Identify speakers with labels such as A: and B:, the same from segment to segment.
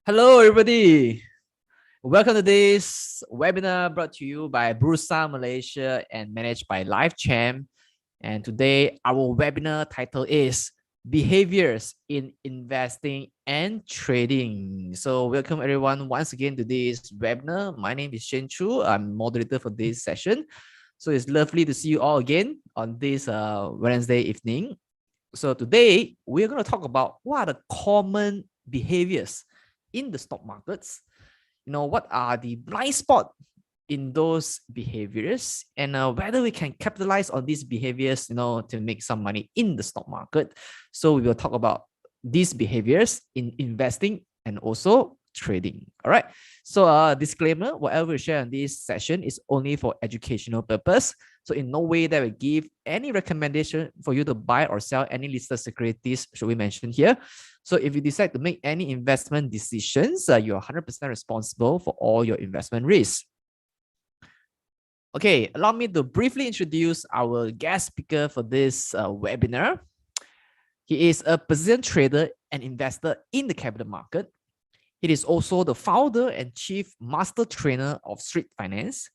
A: Hello, everybody. Welcome to this webinar brought to you by Bursa Malaysia and managed by LifeChamp. And today, our webinar title is Behaviors in Investing and Trading. So, welcome everyone once again to this webinar. My name is Shen Chu. I'm moderator for this session. So, it's lovely to see you all again on this Wednesday evening. So, today, we're going to talk about what are the common behaviors in the stock markets. What are the blind spots in those behaviors, and whether we can capitalize on these behaviors, to make some money in the stock market. So we will talk about these behaviors in investing and also trading. All right. So disclaimer, whatever we share in this session is only for educational purpose. So in no way that we give any recommendation for you to buy or sell any listed securities should we mention here. So if you decide to make any investment decisions, you're 100% responsible for all your investment risks. Okay, allow me to briefly introduce our guest speaker for this webinar. He is a position trader and investor in the capital market. He is also the founder and chief master trainer of Street Finance.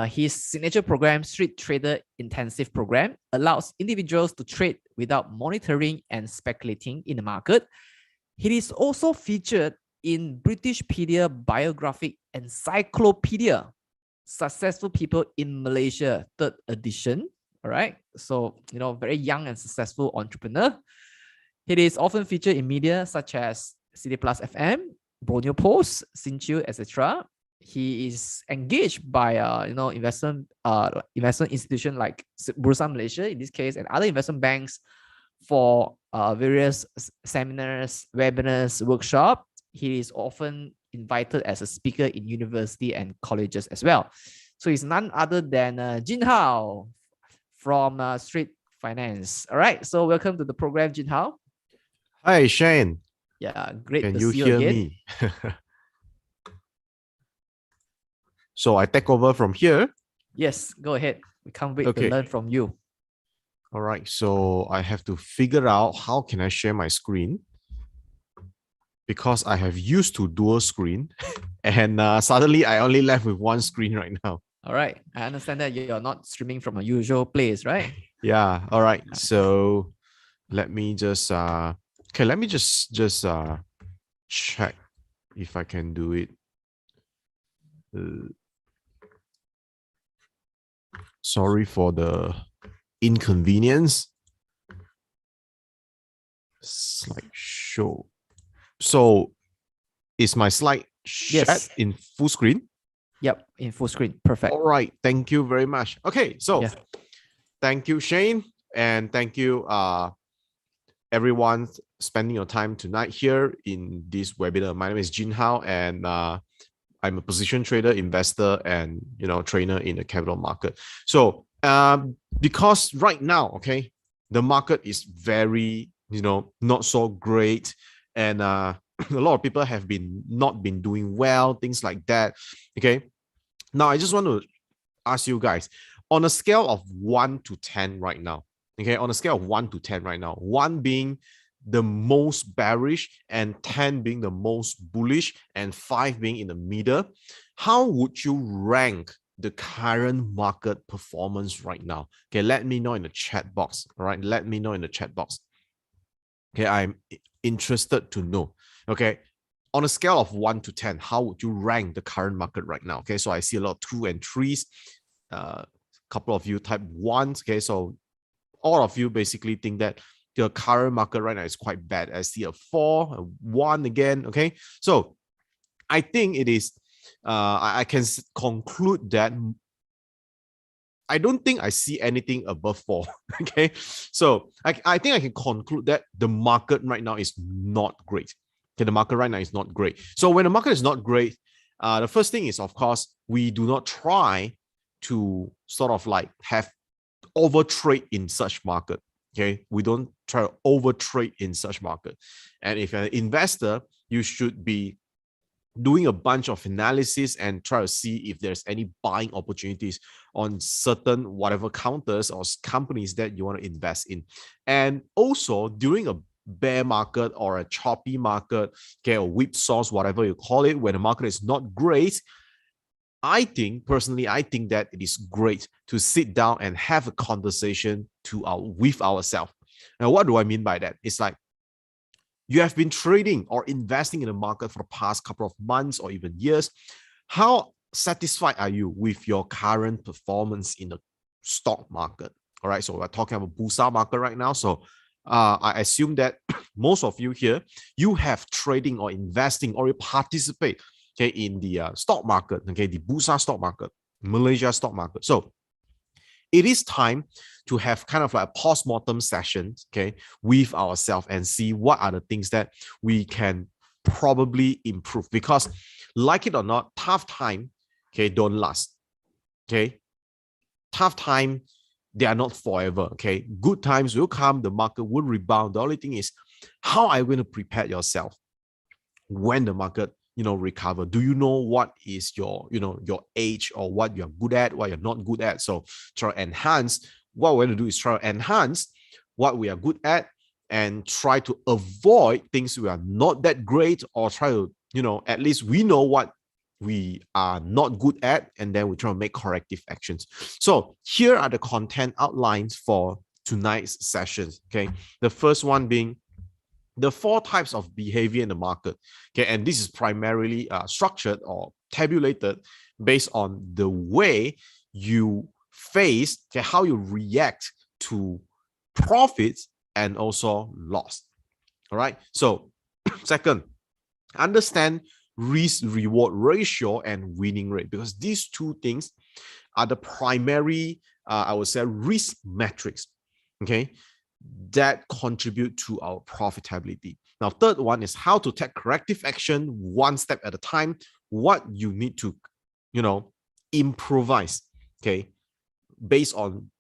A: His signature program, Street Trader Intensive Program, allows individuals to trade without monitoring and speculating in the market. He is also featured in Britishpedia Biographic Encyclopedia, Successful People in Malaysia, 3rd edition. All right. So, very young and successful entrepreneur. He is often featured in media such as City Plus FM, Borneo Post, Sinchu, etc. He is engaged by investment institution like Bursa Malaysia in this case, and other investment banks for various seminars, webinars, workshops. He is often invited as a speaker in university and colleges as well. So he's none other than Jeen Hao from Street Finance. All right. So welcome to the program, Jeen Hao.
B: Hi, Shane.
A: Yeah, great
B: Can
A: to
B: you
A: see you
B: hear
A: again.
B: me? So I take over from here.
A: Yes, go ahead. We can't wait to learn from you.
B: All right. So I have to figure out how can I share my screen, because I have used to dual screen and suddenly I only left with one screen right now.
A: All right. I understand that you're not streaming from a usual place, right?
B: Yeah. All right. So let me just let me just check if I can do it. Sorry for the inconvenience. Slideshow. So is my slide shared in full screen?
A: Yep, in full screen. Perfect.
B: All right. Thank you very much. Okay. So thank you, Shane. And thank you, everyone spending your time tonight here in this webinar. My name is Jeen Hao, and I'm a position trader, investor, and trainer in the capital market. So because right now, okay, the market is very not so great, and a lot of people have not been doing well, things like that. Okay, now I just want to ask you guys, on a scale of 1 to 10 right now, okay, on a scale of 1 to 10 right now, 1 being the most bearish and 10 being the most bullish and 5 being in the middle, how would you rank the current market performance right now? Okay, let me know in the chat box. All right, let me know in the chat box. Okay, I'm interested to know. Okay, on a scale of 1 to 10, how would you rank the current market right now? Okay, so I see a lot of 2 and 3s. Couple of you type 1s. Okay, so all of you basically think that the current market right now is quite bad. I see a 4, a 1 again. Okay, so I think it is. I can conclude that I don't think I see anything above 4. Okay, so I think I can conclude that the market right now is not great. Okay, the market right now is not great. So when the market is not great, the first thing is, of course, we do not try to sort of like have over trade in such market. Okay, we don't try to over trade in such market. And if you're an investor, you should be doing a bunch of analysis and try to see if there's any buying opportunities on certain whatever counters or companies that you want to invest in. And also during a bear market or a choppy market, okay, or whipsaws, whatever you call it, when the market is not great, I think that it is great to sit down and have a conversation with ourselves. Now, what do I mean by that? It's like you have been trading or investing in the market for the past couple of months or even years. How satisfied are you with your current performance in the stock market? All right, so we're talking about Bursa market right now. So I assume that most of you here, you have trading or investing or you participate, okay, in the stock market, okay, the Bursa stock market, Malaysia stock market. So it is time to have kind of like a post-mortem session, okay, with ourselves and see what are the things that we can probably improve. Because like it or not, tough time, okay, don't last. Okay. Tough time, they are not forever. Okay. Good times will come, the market will rebound. The only thing is, how are you going to prepare yourself when the market recover? Do you know what is your your age or what you're good at, what you're not good at? So try to enhance. What we're going to do is try to enhance what we are good at and try to avoid things we are not that great, or try to at least we know what we are not good at, and then we try to make corrective actions. So here are the content outlines for tonight's sessions. Okay, the first one being the 4 types of behavior in the market. Okay, and this is primarily structured or tabulated based on the way you face, okay, how you react to profits and also loss. All right. So second, understand risk reward ratio and winning rate, because these 2 things are the primary, I would say, risk metrics. Okay, that contribute to our profitability. Now, third one is how to take corrective action 1 step at a time. What you need to, improvise, okay, based on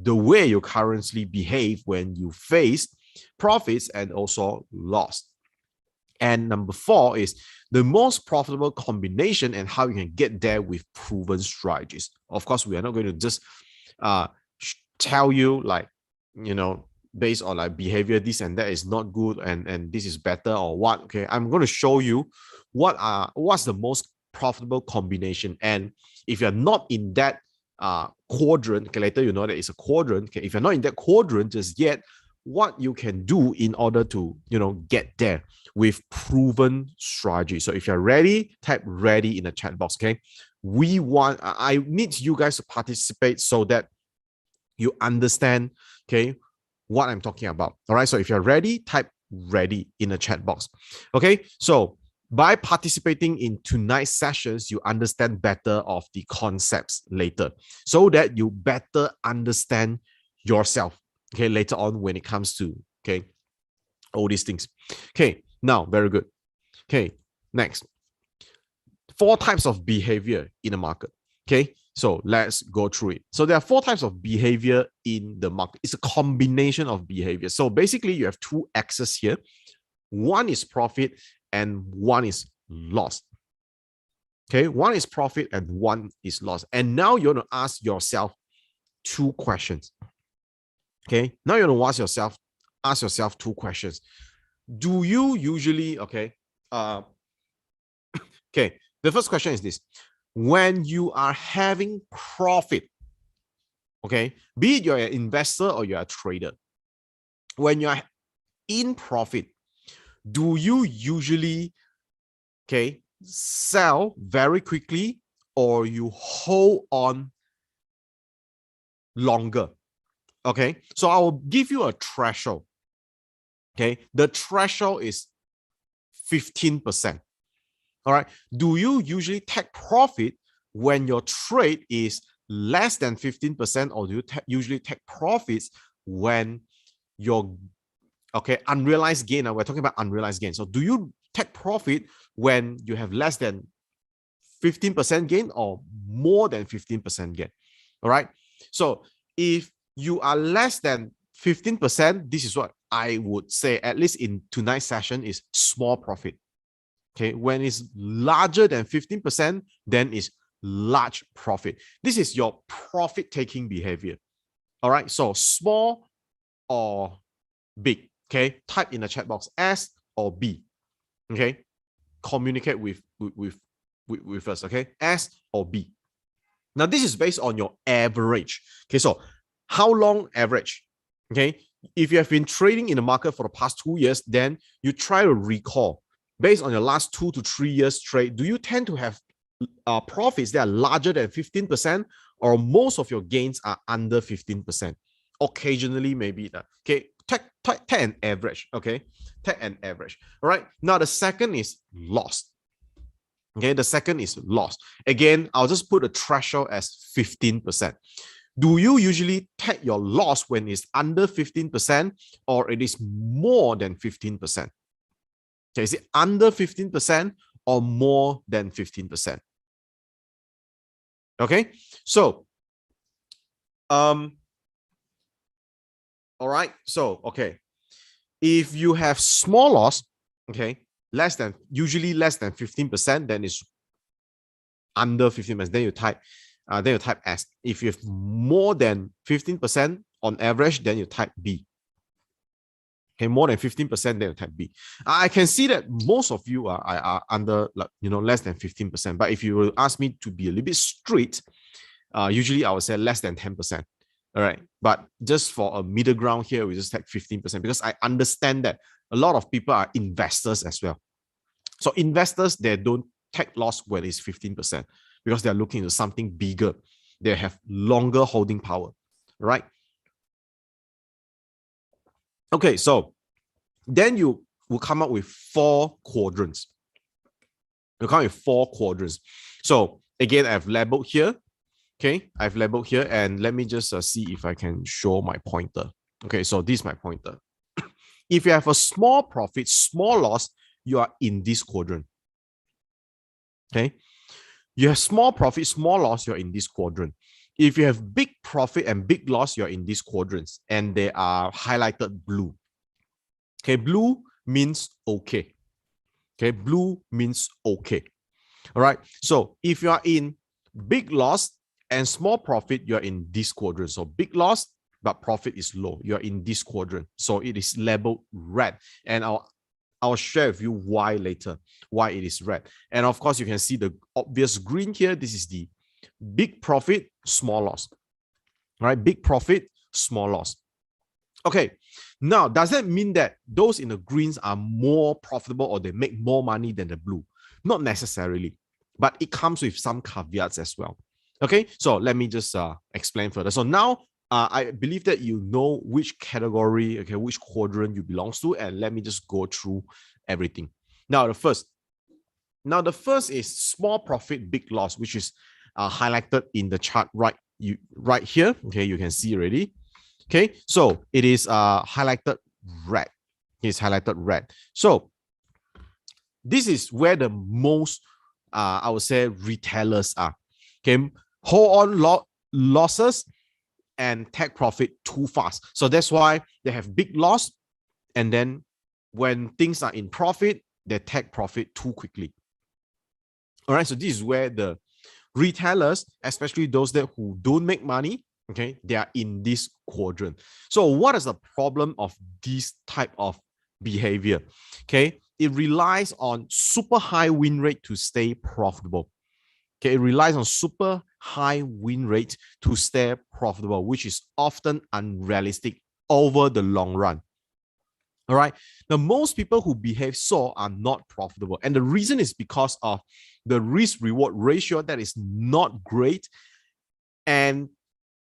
B: the way you currently behave when you face profits and also loss. And number 4 is the most profitable combination and how you can get there with proven strategies. Of course, we are not going to just tell you like, based on like behavior, this and that is not good and this is better or what. Okay, I'm going to show you what's the most profitable combination. And if you're not in that quadrant, okay, later you know that it's a quadrant. Okay, if you're not in that quadrant just yet, what you can do in order to get there with proven strategy. So if you're ready, type ready in the chat box. Okay, I need you guys to participate so that you understand, okay, what I'm talking about. All right, so if you're ready, type ready in the chat box. Okay, so by participating in tonight's sessions, you understand better of the concepts later, so that you better understand yourself, okay, later on when it comes to, okay, all these things. Okay, now, very good. Okay, next, 4 types of behavior in the market. Okay, so let's go through it. So there are 4 types of behavior in the market. It's a combination of behavior. So basically you have 2 axes here. One is profit and one is loss. Okay, one is profit and one is loss. And now you're going to ask yourself 2 questions. Okay, now you're going to ask yourself 2 questions. Do you usually, okay, okay, the first question is this. When you are having profit, okay, be it you're an investor or you're a trader, when you're in profit, do you usually, okay, sell very quickly or you hold on longer? Okay, so I will give you a threshold. Okay, the threshold is 15%. All right, do you usually take profit when your trade is less than 15%, or do you usually take profits when your, okay, unrealized gain? Now we're talking about unrealized gain. So do you take profit when you have less than 15% gain or more than 15% gain? All right, so if you are less than 15%, this is what I would say, at least in tonight's session, is small profit. Okay, when it's larger than 15%, then it's large profit. This is your profit-taking behavior. All right, so small or big, Okay, type in the chat box S or B. Okay, communicate with us. Okay, S or B. Now this is based on your average. Okay, so how long average? Okay, if you have been trading in the market for the past 2 years, then you try to recall based on your last 2 to 3 years trade. Do you tend to have profits that are larger than 15%, or most of your gains are under 15%? Occasionally, maybe that. Okay, take an average. Okay, take an average. All right. Now the second is loss. Okay, the second is loss. Again, I'll just put a threshold as 15%. Do you usually take your loss when it's under 15% or it is more than 15%? Okay, is it under 15% or more than 15%? Okay, so all right, so okay, if you have small loss, okay, usually less than 15%, then it's under 15%. Then you type S. If you have more than 15% on average, then you type B. Okay, more than 15%, then you type B. I can see that most of you are under, like, less than 15%. But if you will ask me to be a little bit strict, usually I would say less than 10%. All right, but just for a middle ground here, we just take 15% because I understand that a lot of people are investors as well. So investors, they don't take loss when it's 15% because they're looking into something bigger. They have longer holding power, right? Okay, so then you will come up with 4 quadrants. You come with 4 quadrants. So again, I've labeled here. Okay, I've labeled here, and let me just see if I can show my pointer. Okay, so this is my pointer. If you have a small profit, small loss, you are in this quadrant. Okay, you have small profit, small loss, you're in this quadrant. If you have big profit and big loss, you're in these quadrants, and they are highlighted blue. Okay, blue means okay. Okay, blue means okay. All right, so if you are in big loss and small profit, you're in this quadrant. So big loss, but profit is low. You're in this quadrant. So it is labeled red. And I'll share with you why later, why it is red. And of course, you can see the obvious green here. This is the big profit, small loss. All right, big profit, small loss. Okay, now does that mean that those in the greens are more profitable or they make more money than the blue? Not necessarily, but it comes with some caveats as well. Okay, so let me just explain further. So now I believe that you know which category, okay, which quadrant you belongs to, and let me just go through everything. Now the first is small profit, big loss, which is highlighted in the chart right here. Okay, you can see already. Okay, so it is highlighted red. It's highlighted red. So this is where the most I would say retailers are. Okay, hold on losses and take profit too fast. So that's why they have big loss, and then when things are in profit, they take profit too quickly. All right, so this is where the retailers, especially those who don't make money, okay, they are in this quadrant. So what is the problem of this type of behavior? Okay, it relies on super high win rate to stay profitable. Okay, it relies on super high win rate to stay profitable, which is often unrealistic over the long run. All right, now most people who behave so are not profitable, and the reason is because of the risk reward ratio that is not great. And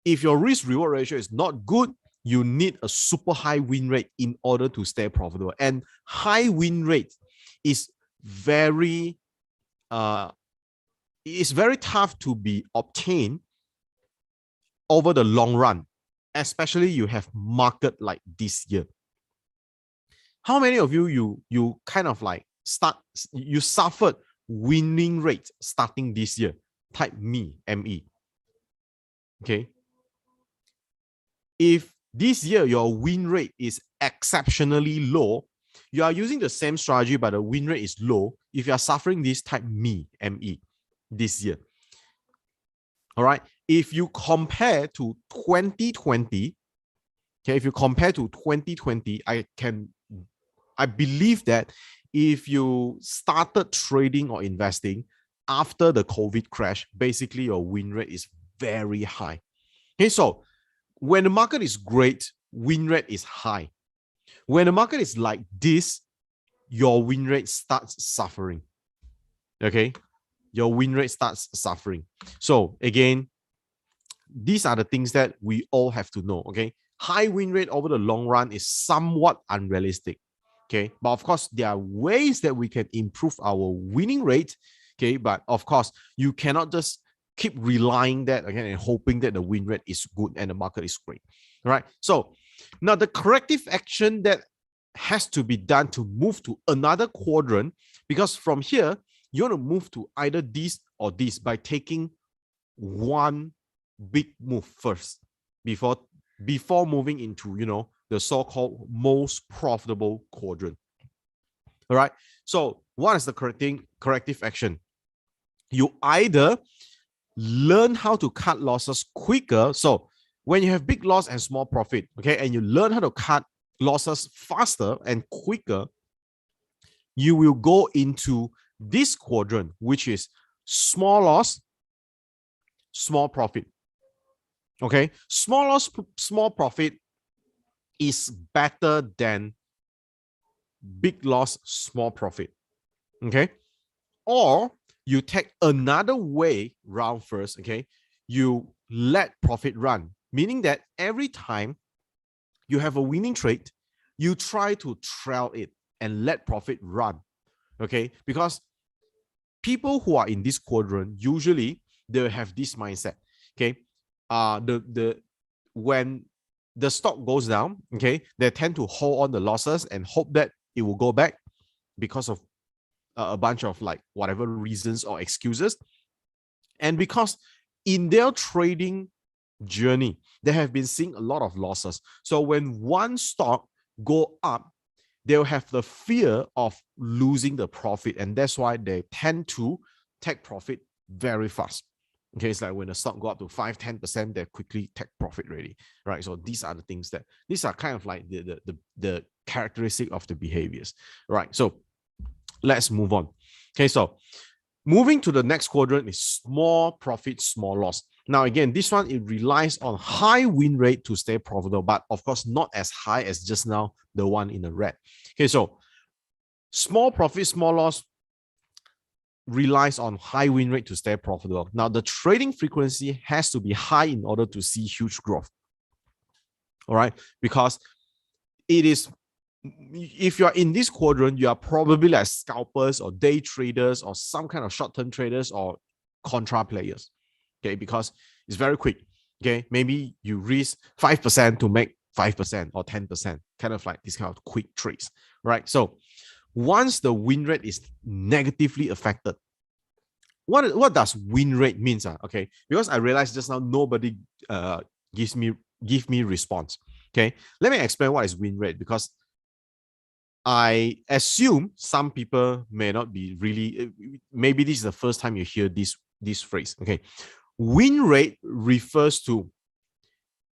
B: if your risk reward ratio is not good, you need a super high win rate in order to stay profitable. And high win rate is very tough to be obtained over the long run, especially you have market like this year. How many of you kind of like you suffered winning rate starting this year? Type me, ME. Okay. If this year your win rate is exceptionally low, you are using the same strategy, but the win rate is low. If you are suffering this, type me, ME, this year. All right. If you compare to 2020, Okay, if you compare to 2020, I believe that if you started trading or investing after the COVID crash, basically your win rate is very high. Okay, so when the market is great, win rate is high. When the market is like this, your win rate starts suffering. Okay, your win rate starts suffering. So again, these are the things that we all have to know. Okay, high win rate over the long run is somewhat unrealistic. Okay, but of course, there are ways that we can improve our winning rate. Okay, but of course, you cannot just keep relying that again and hoping that the win rate is good and the market is great. All right. So now the corrective action that has to be done to move to another quadrant, because from here, you want to move to either this or this by taking one big move first before moving into, the so-called most profitable quadrant. All right. So what is the corrective action? You either learn how to cut losses quicker. So when you have big loss and small profit, okay, and you learn how to cut losses faster and quicker, you will go into this quadrant, which is small loss, small profit. Okay, small loss, small profit is better than big loss, small profit. Okay, or you take another way round first. Okay, you let profit run, meaning that every time you have a winning trade, you try to trail it and let profit run. Okay, because people who are in this quadrant, usually they have this mindset. Okay, when the stock goes down, okay, they tend to hold on the losses and hope that it will go back because of a bunch of like whatever reasons or excuses. And because in their trading journey, they have been seeing a lot of losses. So when one stock go up, they'll have the fear of losing the profit. And that's why they tend to take profit very fast. Okay, it's like when the stock go up to 5-10%, they quickly take profit already, right? So these are the things these are kind of like the characteristic of the behaviors, right? So let's move on. Okay, so moving to the next quadrant is small profit, small loss. Now, again, this one, it relies on high win rate to stay profitable, but of course, not as high as just now, the one in the red. Okay, so small profit, small loss relies on high win rate to stay profitable. Now, the trading frequency has to be high in order to see huge growth. All right, because it is, if you're in this quadrant, you are probably like scalpers or day traders or some kind of short-term traders or contra players. Okay, because it's very quick. Okay, maybe you risk 5% to make 5% or 10%, kind of like this kind of quick trades, right? So once the win rate is negatively affected, what does win rate means? Okay, because I realized just now nobody give me response. Okay, let me explain what is win rate, because I assume some people may not be really, maybe this is the first time you hear this phrase. Okay, win rate refers to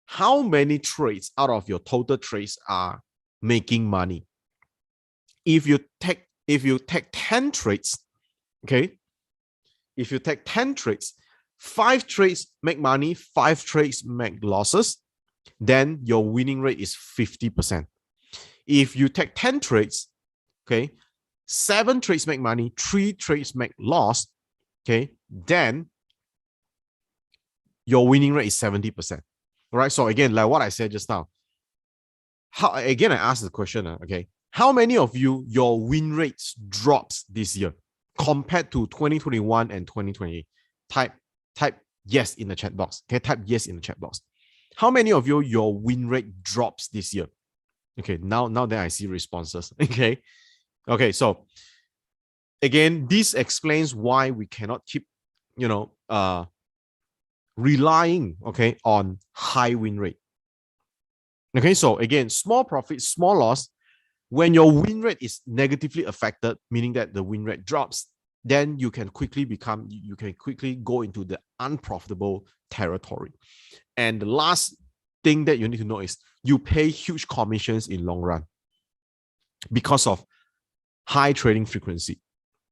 B: how many trades out of your total trades are making money. If you take 10 trades, okay, if you take 10 trades, 5 trades make money, 5 trades make losses, then your winning rate is 50%. If you take 10 trades, okay, 7 trades make money, 3 trades make loss, okay, then your winning rate is 70%. All right. So again, like what I said just now, I asked the question, okay, how many of you, your win rates drops this year compared to 2021 and 2020? Type yes in the chat box. Okay, type yes in the chat box. How many of you, your win rate drops this year? Okay, now then I see responses. Okay, so again, this explains why we cannot keep, relying, okay, on high win rate. Okay, so again, small profit, small loss. When your win rate is negatively affected, meaning that the win rate drops, then you can quickly go into the unprofitable territory. And the last thing that you need to know is you pay huge commissions in long run because of high trading frequency.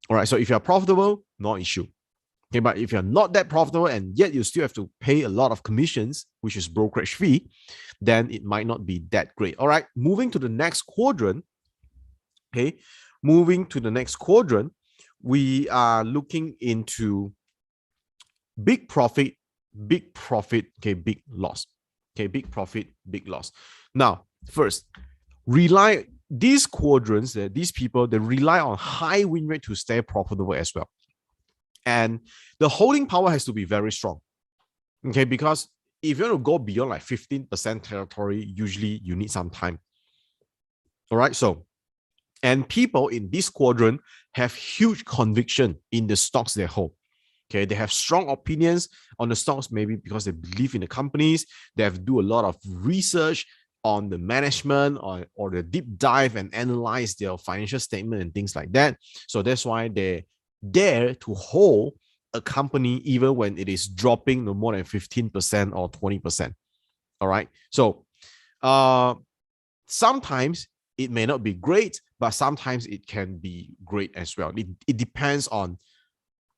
B: All right. So if you're profitable, no issue. Okay. But if you're not that profitable and yet you still have to pay a lot of commissions, which is brokerage fee, then it might not be that great. All right. Moving to the next quadrant. Okay. Moving to the next quadrant, we are looking into big profit, okay, big loss. Okay, big profit, big loss. Now, first, these quadrants, these people, they rely on high win rate to stay profitable as well. And the holding power has to be very strong. Okay, because if you want to go beyond like 15% territory, usually you need some time. All right, so, and people in this quadrant have huge conviction in the stocks they hold. Okay, they have strong opinions on the stocks, maybe because they believe in the companies. They have to do a lot of research on the management or the deep dive and analyze their financial statement and things like that. So that's why they dare to hold a company even when it is dropping no more than 15% or 20%. All right. So sometimes it may not be great, but sometimes it can be great as well. It depends on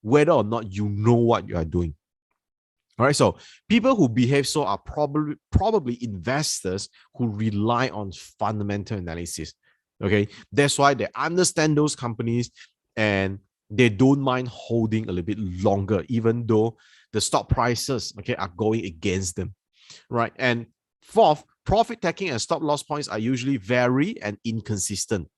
B: whether or not you know what you are doing. All right, so people who behave so are probably investors who rely on fundamental analysis. Okay, that's why they understand those companies and they don't mind holding a little bit longer, even though the stock prices, okay, are going against them. Right, and fourth, profit taking and stop loss points are usually very and inconsistent.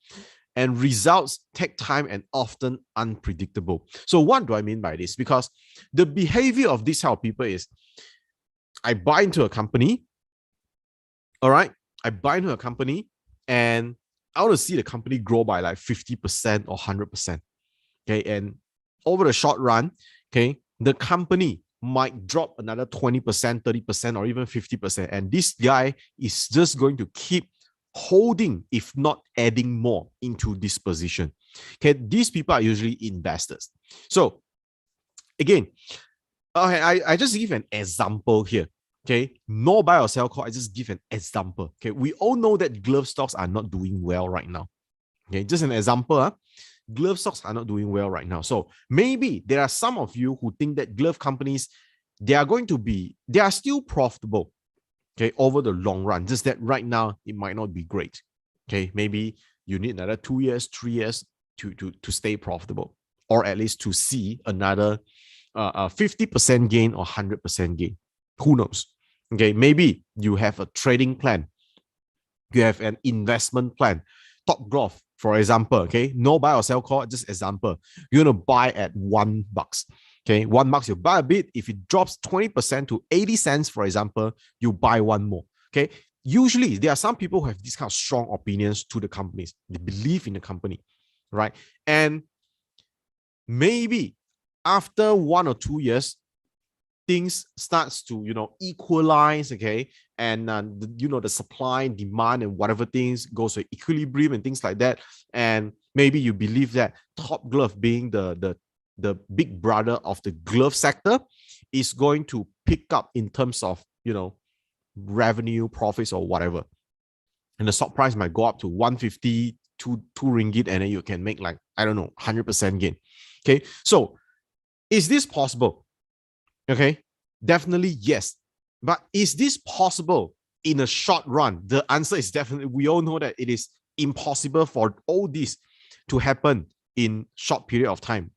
B: And results take time and often unpredictable. So what do I mean by this? Because the behavior of this type of people is, I buy into a company, all right? I buy into a company and I want to see the company grow by like 50% or 100%, okay? And over the short run, okay, the company might drop another 20%, 30%, or even 50%. And this guy is just going to keep holding, if not adding more into this position. Okay, these people are usually investors. So again, I just give an example here. Okay, no buy or sell call. I just give an example. Okay, we all know that glove stocks are not doing well right now. Okay, just an example. Glove stocks are not doing well right now. So maybe there are some of you who think that glove companies, they are still profitable. Okay, over the long run, just that right now it might not be great. Okay, maybe you need another 2 years, 3 years to stay profitable, or at least to see another 50% gain or 100% gain. Who knows? Okay, maybe you have a trading plan, you have an investment plan. Top Growth, for example, okay, no buy or sell call, just example. You're gonna buy at $1. Okay, $1, you buy a bit. If it drops 20% to 80 cents, for example, you buy one more. Okay, usually there are some people who have these kind of strong opinions to the companies. They believe in the company, right? And maybe after 1 or 2 years, things starts to equalize, okay, and the supply and demand and whatever things goes to equilibrium and things like that. And maybe you believe that Top Glove, being the big brother of the glove sector, is going to pick up in terms of revenue, profits, or whatever, and the stock price might go up to 150 to 2 ringgit, and then you can make like, I don't know, 100% gain. Okay, so is this possible? Okay, definitely yes. But is this possible in a short run? The answer is definitely, we all know that it is impossible for all this to happen in short period of time.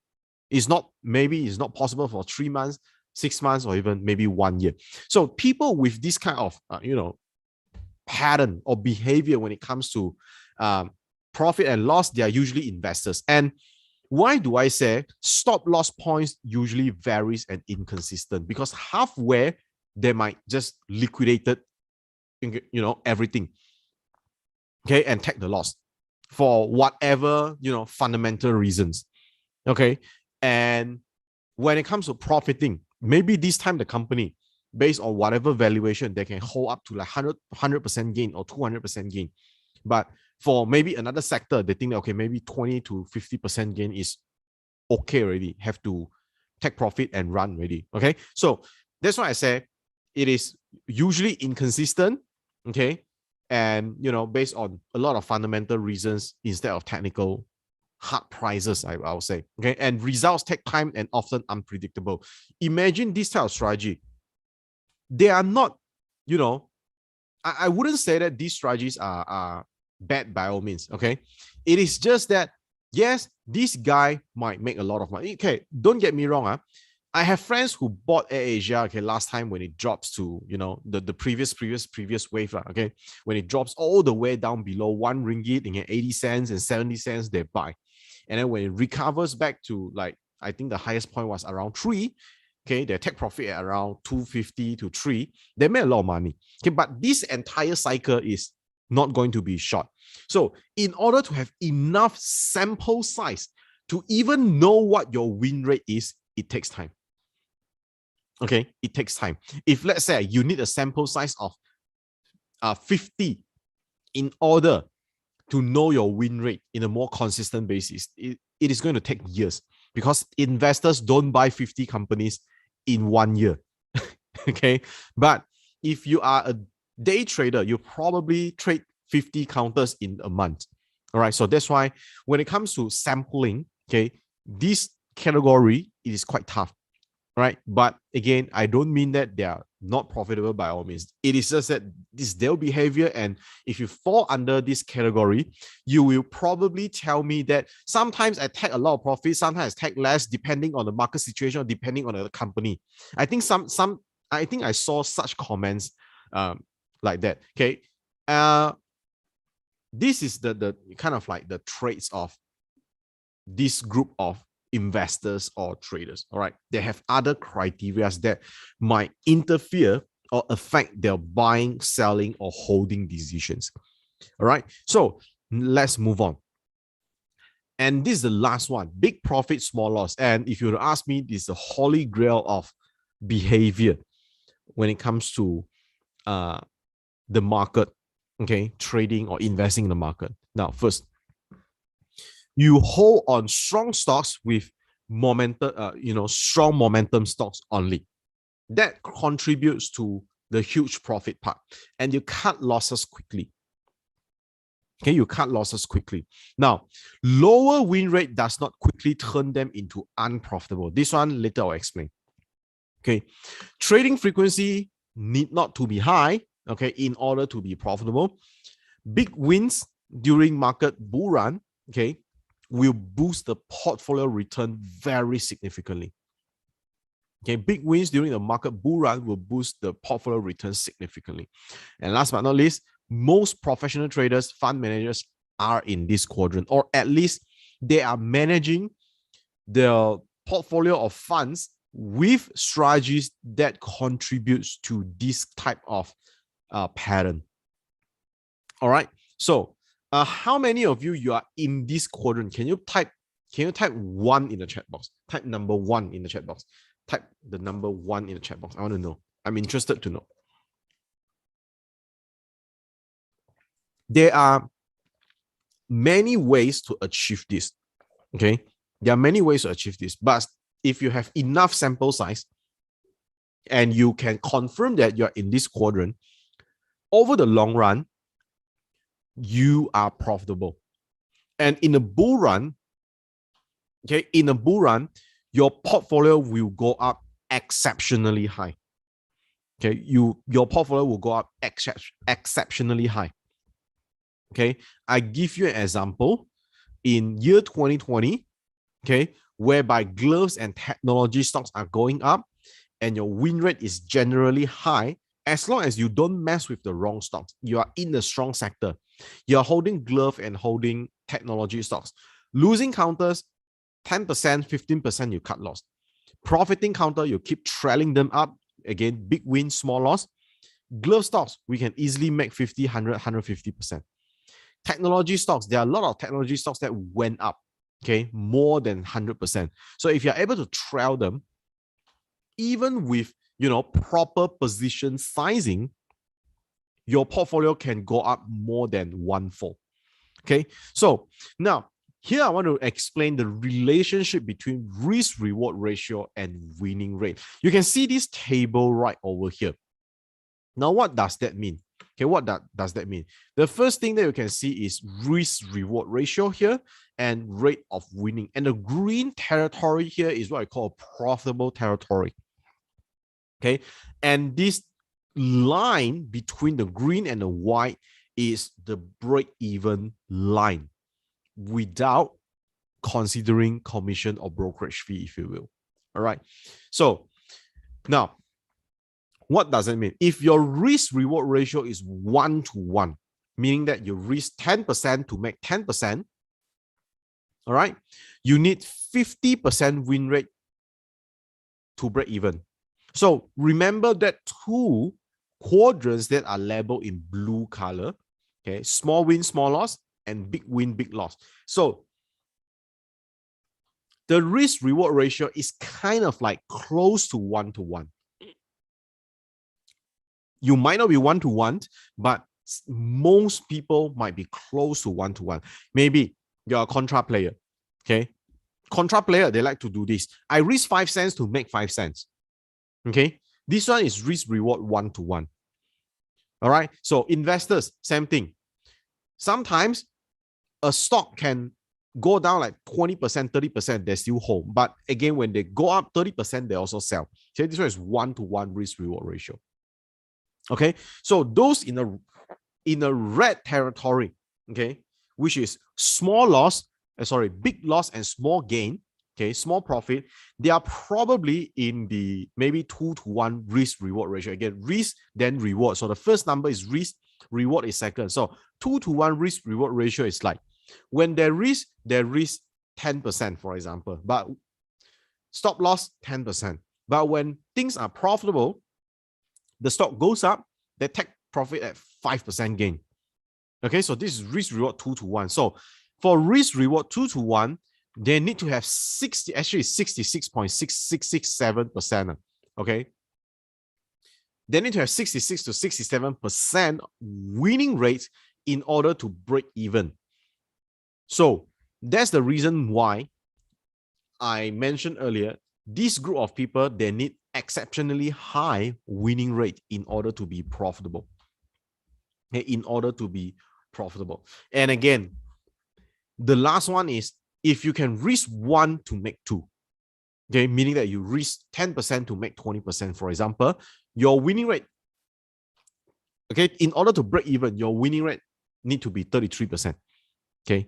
B: Maybe it's not possible for 3 months, 6 months, or even maybe 1 year. So people with this kind of pattern or behavior when it comes to profit and loss, they are usually investors. And why do I say stop loss points usually varies and inconsistent? Because halfway they might just liquidate everything, okay, and take the loss for whatever fundamental reasons, okay. And when it comes to profiting, maybe this time the company, based on whatever valuation, they can hold up to like 100% gain or 200% gain. But for maybe another sector, they think that, okay, maybe 20 to 50% gain is okay already. Have to take profit and run already. Okay, so that's why I say it is usually inconsistent, okay, and based on a lot of fundamental reasons instead of technical hard prices, I would say, okay, and results take time and often unpredictable. Imagine this type of strategy. They are not, I wouldn't say that these strategies are bad by all means, okay. It is just that, yes, this guy might make a lot of money. Okay, don't get me wrong. I have friends who bought AirAsia, okay, last time when it drops to, the previous wave, okay, when it drops all the way down below 1 ringgit and 80 cents and 70 cents, they buy. And then when it recovers back to, like, I think the highest point was around 3, okay, they take profit at around 250 to 3. They made a lot of money. Okay, but this entire cycle is not going to be short. So in order to have enough sample size to even know what your win rate is, it takes time. Okay, it takes time. If let's say you need a sample size of 50 in order to know your win rate in a more consistent basis, it is going to take years, because investors don't buy 50 companies in 1 year. Okay, but if you are a day trader, you probably trade 50 counters in a month. All right, so that's why when it comes to sampling, okay, this category, it is quite tough. Right, but again, I don't mean that they are not profitable by all means. It is just that this is their behavior, and if you fall under this category, you will probably tell me that sometimes I take a lot of profit, sometimes I take less, depending on the market situation or depending on the company. I think I think I saw such comments like that. Okay, this is the kind of like the traits of this group of investors or traders. All right, they have other criteria that might interfere or affect their buying, selling, or holding decisions. All right, so let's move on. And this is the last one: big profit, small loss. And if you were to ask me, this is the holy grail of behavior when it comes to the market, okay, trading or investing in the market. Now, first, you hold on strong stocks with momentum, strong momentum stocks only. That contributes to the huge profit part, and you cut losses quickly. Okay, you cut losses quickly. Now, lower win rate does not quickly turn them into unprofitable. This one later I'll explain. Okay, trading frequency need not to be high, okay, in order to be profitable. Big wins during market bull run, okay, will boost the portfolio return very significantly. Okay, big wins during the market bull run will boost the portfolio return significantly. And last but not least, most professional traders, fund managers are in this quadrant, or at least they are managing their portfolio of funds with strategies that contributes to this type of pattern. All right, so how many of you are in this quadrant? Can you type 1 in the chat box? Type number 1 in the chat box. Type the number 1 in the chat box. I want to know. I'm interested to know. There are many ways to achieve this. Okay, there are many ways to achieve this, but if you have enough sample size and you can confirm that you're in this quadrant, over the long run, you are profitable. And in a bull run, okay, your portfolio will go up exceptionally high. Okay, your portfolio will go up exceptionally high. Okay, I give you an example. In year 2020, okay, whereby gloves and technology stocks are going up and your win rate is generally high, as long as you don't mess with the wrong stocks, you are in a strong sector, you're holding glove and holding technology stocks. Losing counters, 10%, 15%, you cut loss. Profiting counter, you keep trailing them up. Again, big win, small loss. Glove stocks, we can easily make 50, 100, 150%. Technology stocks, there are a lot of technology stocks that went up, okay, more than 100%. So if you're able to trail them, even with, proper position sizing, your portfolio can go up more than 1/4. Okay, so now here I want to explain the relationship between risk-reward ratio and winning rate. You can see this table right over here. Now, what does that mean? Okay, what does that mean? The first thing that you can see is risk-reward ratio here and rate of winning. And the green territory here is what I call profitable territory. Okay, and this line between the green and the white is the break-even line without considering commission or brokerage fee, if you will. All right. So now, what does that mean? If your risk-reward ratio is 1-to-1, meaning that you risk 10% to make 10%, all right, you need 50% win rate to break even. So remember that two quadrants that are labeled in blue color, okay, small win, small loss, and big win, big loss. So the risk-reward ratio is kind of like close to 1-to-1. You might not be 1-to-1, but most people might be close to 1-to-1. Maybe you're a contra player, okay? Contra player, they like to do this. I risk 5 cents to make 5 cents, okay? This one is risk-reward 1-to-1. All right? So investors, same thing. Sometimes a stock can go down like 20%, 30%, they still hold. But again, when they go up 30%, they also sell. Okay, this one is 1-to-1 risk-reward ratio. Okay, so those in a red territory, okay, which is small loss, big loss and small gain, okay, small profit, they are probably in the maybe 2-to-1 risk-reward ratio. Again, risk, then reward. So the first number is risk, reward is second. So 2-to-1 risk-reward ratio is like when they risk 10%, for example, but stop loss 10%. But when things are profitable, the stock goes up, they take profit at 5% gain. Okay, so this is risk reward 2-to-1. So for risk reward 2-to-1, they need to have 66.6667%. Okay, they need to have 66 to 67% winning rate in order to break even. So that's the reason why I mentioned earlier, this group of people, they need exceptionally high winning rate in order to be profitable. Okay, in order to be profitable. And again, the last one is if you can risk 1 to make 2. Okay, meaning that you risk 10% to make 20%, for example, your winning rate, okay, in order to break even, your winning rate need to be 33%. Okay,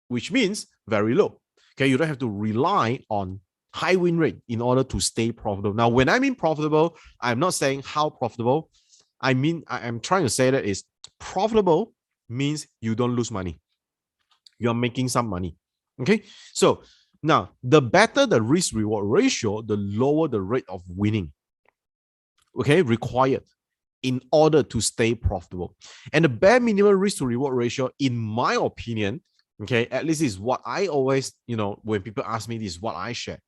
B: which means very low. Okay, you don't have to rely on high win rate in order to stay profitable. Now, when I mean profitable, I'm not saying how profitable. I mean, I'm trying to say that is profitable means you don't lose money. You're making some money. Okay, so now the better the risk reward ratio, the lower the rate of winning, okay, required in order to stay profitable. And the bare minimum risk to reward ratio, in my opinion, okay, at least is what I always, when people ask me, this is what I share.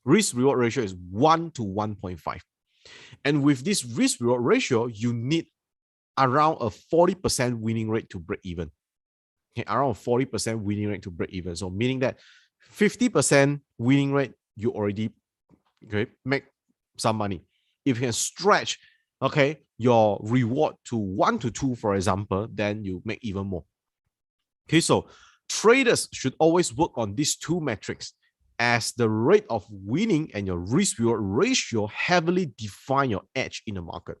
B: Risk reward ratio is 1 to 1.5. And with this risk reward ratio, you need around a 40% winning rate to break even. Okay, around 40% winning rate to break even. So meaning that 50% winning rate, you already make some money. If you can stretch, okay, your reward to 1 to 2, for example, then you make even more. Okay, so traders should always work on these two metrics, as the rate of winning and your risk reward ratio heavily define your edge in the market.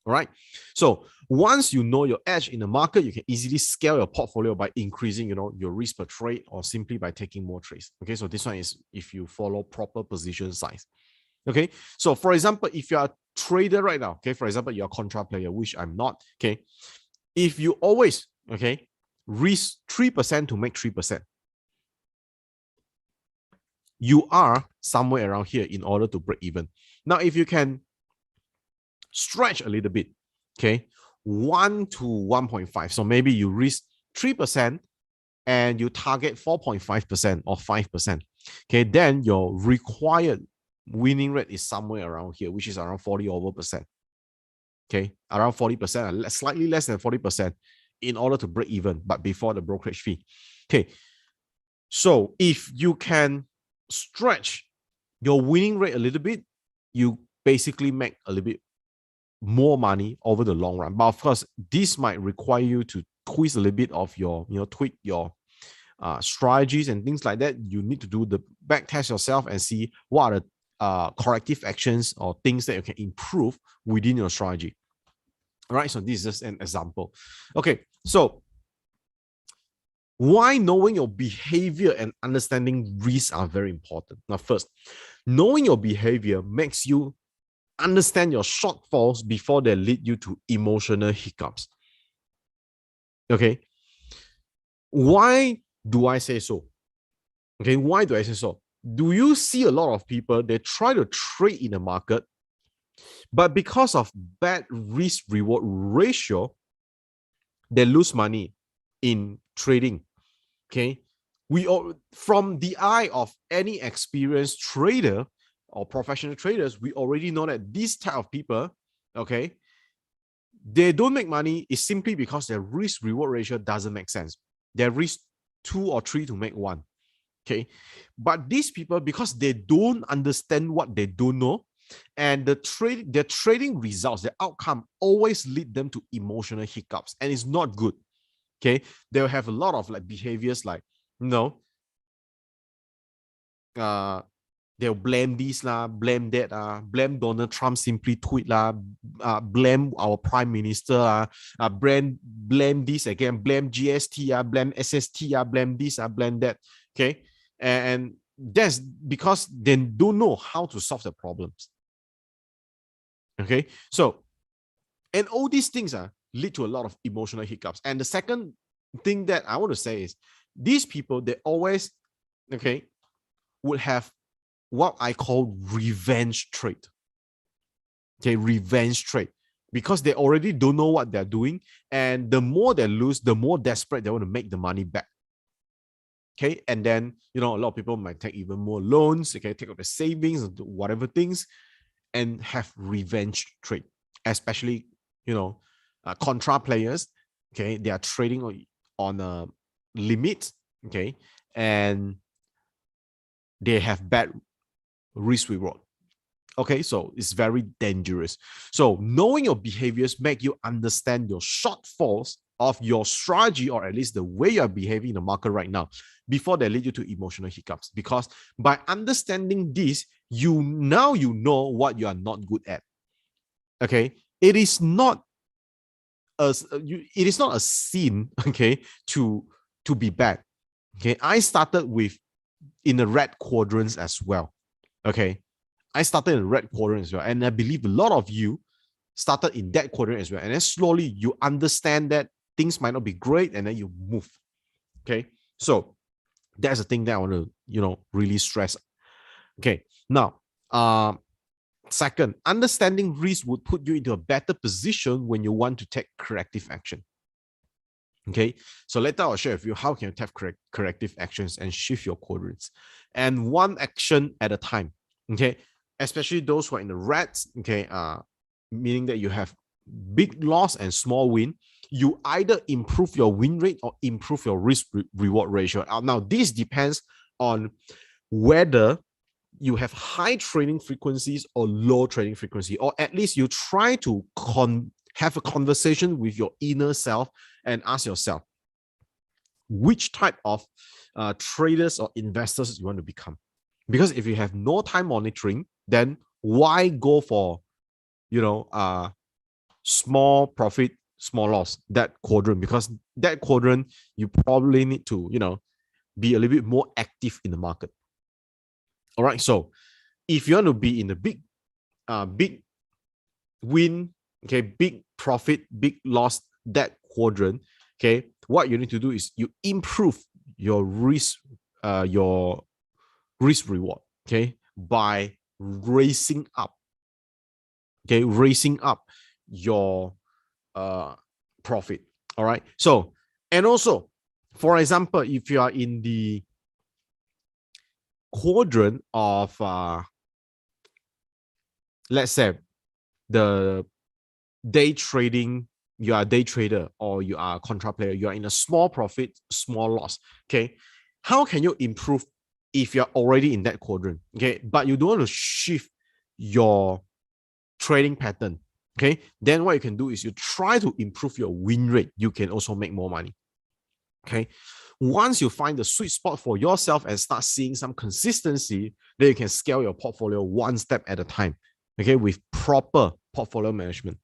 B: All right. So once you know your edge in the market, you can easily scale your portfolio by increasing, your risk per trade, or simply by taking more trades. Okay. So this one is if you follow proper position size. Okay. So for example, if you're a trader right now, okay, for example, you're a contra player, which I'm not. Okay. If you always, okay, risk 3% to make 3%, you are somewhere around here in order to break even. Now, if you can stretch a little bit, okay, 1 to 1.5. So maybe you risk 3% and you target 4.5% or 5%. Okay, then your required winning rate is somewhere around here, which is around 40%. Okay, around 40%, slightly less than 40% in order to break even, but before the brokerage fee. Okay, so if you can stretch your winning rate a little bit, you basically make a little bit more money over the long run. But of course, this might require you to twist a little bit of your, tweak your strategies and things like that. You need to do the back test yourself and see what are the corrective actions or things that you can improve within your strategy. All right, so this is just an example. Okay, so why knowing your behavior and understanding risks are very important. Now, first, knowing your behavior makes you understand your shortfalls before they lead you to emotional hiccups. Okay, why do I say so? Okay, why do I say so? Do you see a lot of people, they try to trade in the market, but because of bad risk reward ratio, they lose money in trading? Okay, we all, from the eye of any experienced trader or professional traders, we already know that this type of people, okay, they don't make money is simply because their risk reward ratio doesn't make sense. They risk 2 or 3 to make 1. Okay, but these people, because they don't understand what they don't know, and their trading results, the outcome always lead them to emotional hiccups, and it's not good. Okay, they'll have a lot of like behaviors like, they'll blame this lah, blame that, blame Donald Trump simply tweet lah, blame our prime minister blame this again, blame GST blame SST blame this blame that. Okay, and that's because they don't know how to solve the problems. Okay, so, and all these things lead to a lot of emotional hiccups. And the second thing that I want to say is, these people, they always, okay, would have what I call revenge trade. Okay, revenge trade, because they already don't know what they're doing, and the more they lose, the more desperate they want to make the money back. Okay, and then, a lot of people might take even more loans, okay, take out the savings, whatever things, and have revenge trade, especially, contra players. Okay, they are trading on a limit, okay, and they have bad risk reward. Okay, so it's very dangerous. So knowing your behaviors make you understand your shortfalls of your strategy, or at least the way you're behaving in the market right now, before they lead you to emotional hiccups. Because by understanding this, you know what you are not good at. Okay, it is not a sin, okay, to be bad. Okay, I started in the red quadrants as well. Okay, I started in the red quadrant as well, and I believe a lot of you started in that quadrant as well. And then slowly you understand that things might not be great, and then you move. Okay, so that's the thing that I want to really stress. Okay, now second, understanding risk would put you into a better position when you want to take corrective action. Okay, so later I'll share with you how can you take corrective actions and shift your quadrants, and one action at a time. Okay, especially those who are in the reds. Okay, meaning that you have big loss and small win. You either improve your win rate or improve your risk reward ratio. Now, this depends on whether you have high trading frequencies or low trading frequency, or at least you try to have a conversation with your inner self and ask yourself which type of traders or investors you want to become. Because if you have no time monitoring, then why go for small profit, small loss, that quadrant? Because that quadrant, you probably need to be a little bit more active in the market. All right, so if you want to be in the big win, okay, big profit, big loss, that quadrant, okay, what you need to do is you improve your risk reward, okay, by raising up your profit. All right, so, and also, for example, if you are in the quadrant of let's say the day trading, you are a day trader or you are a contra player, you are in a small profit, small loss. Okay, how can you improve if you're already in that quadrant? Okay, but you don't want to shift your trading pattern. Okay, then what you can do is you try to improve your win rate. You can also make more money. Okay, once you find the sweet spot for yourself and start seeing some consistency, then you can scale your portfolio one step at a time. Okay, with proper portfolio management.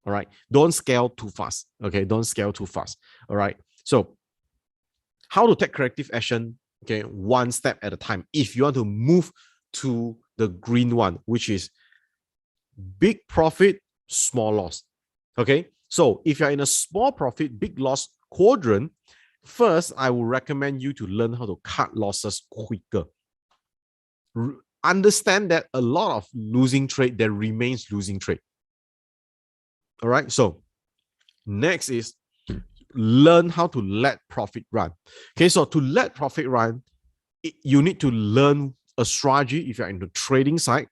B: All right, don't scale too fast. Okay, don't scale too fast. All right, so how to take corrective action? Okay, one step at a time. If you want to move to the green one, which is big profit, small loss. Okay, so if you're in a small profit, big loss quadrant, first I will recommend you to learn how to cut losses quicker. Understand that a lot of losing trade, there remains losing trade. All right, so next is learn how to let profit run. Okay, so to let profit run, you need to learn a strategy. If you're in the trading side,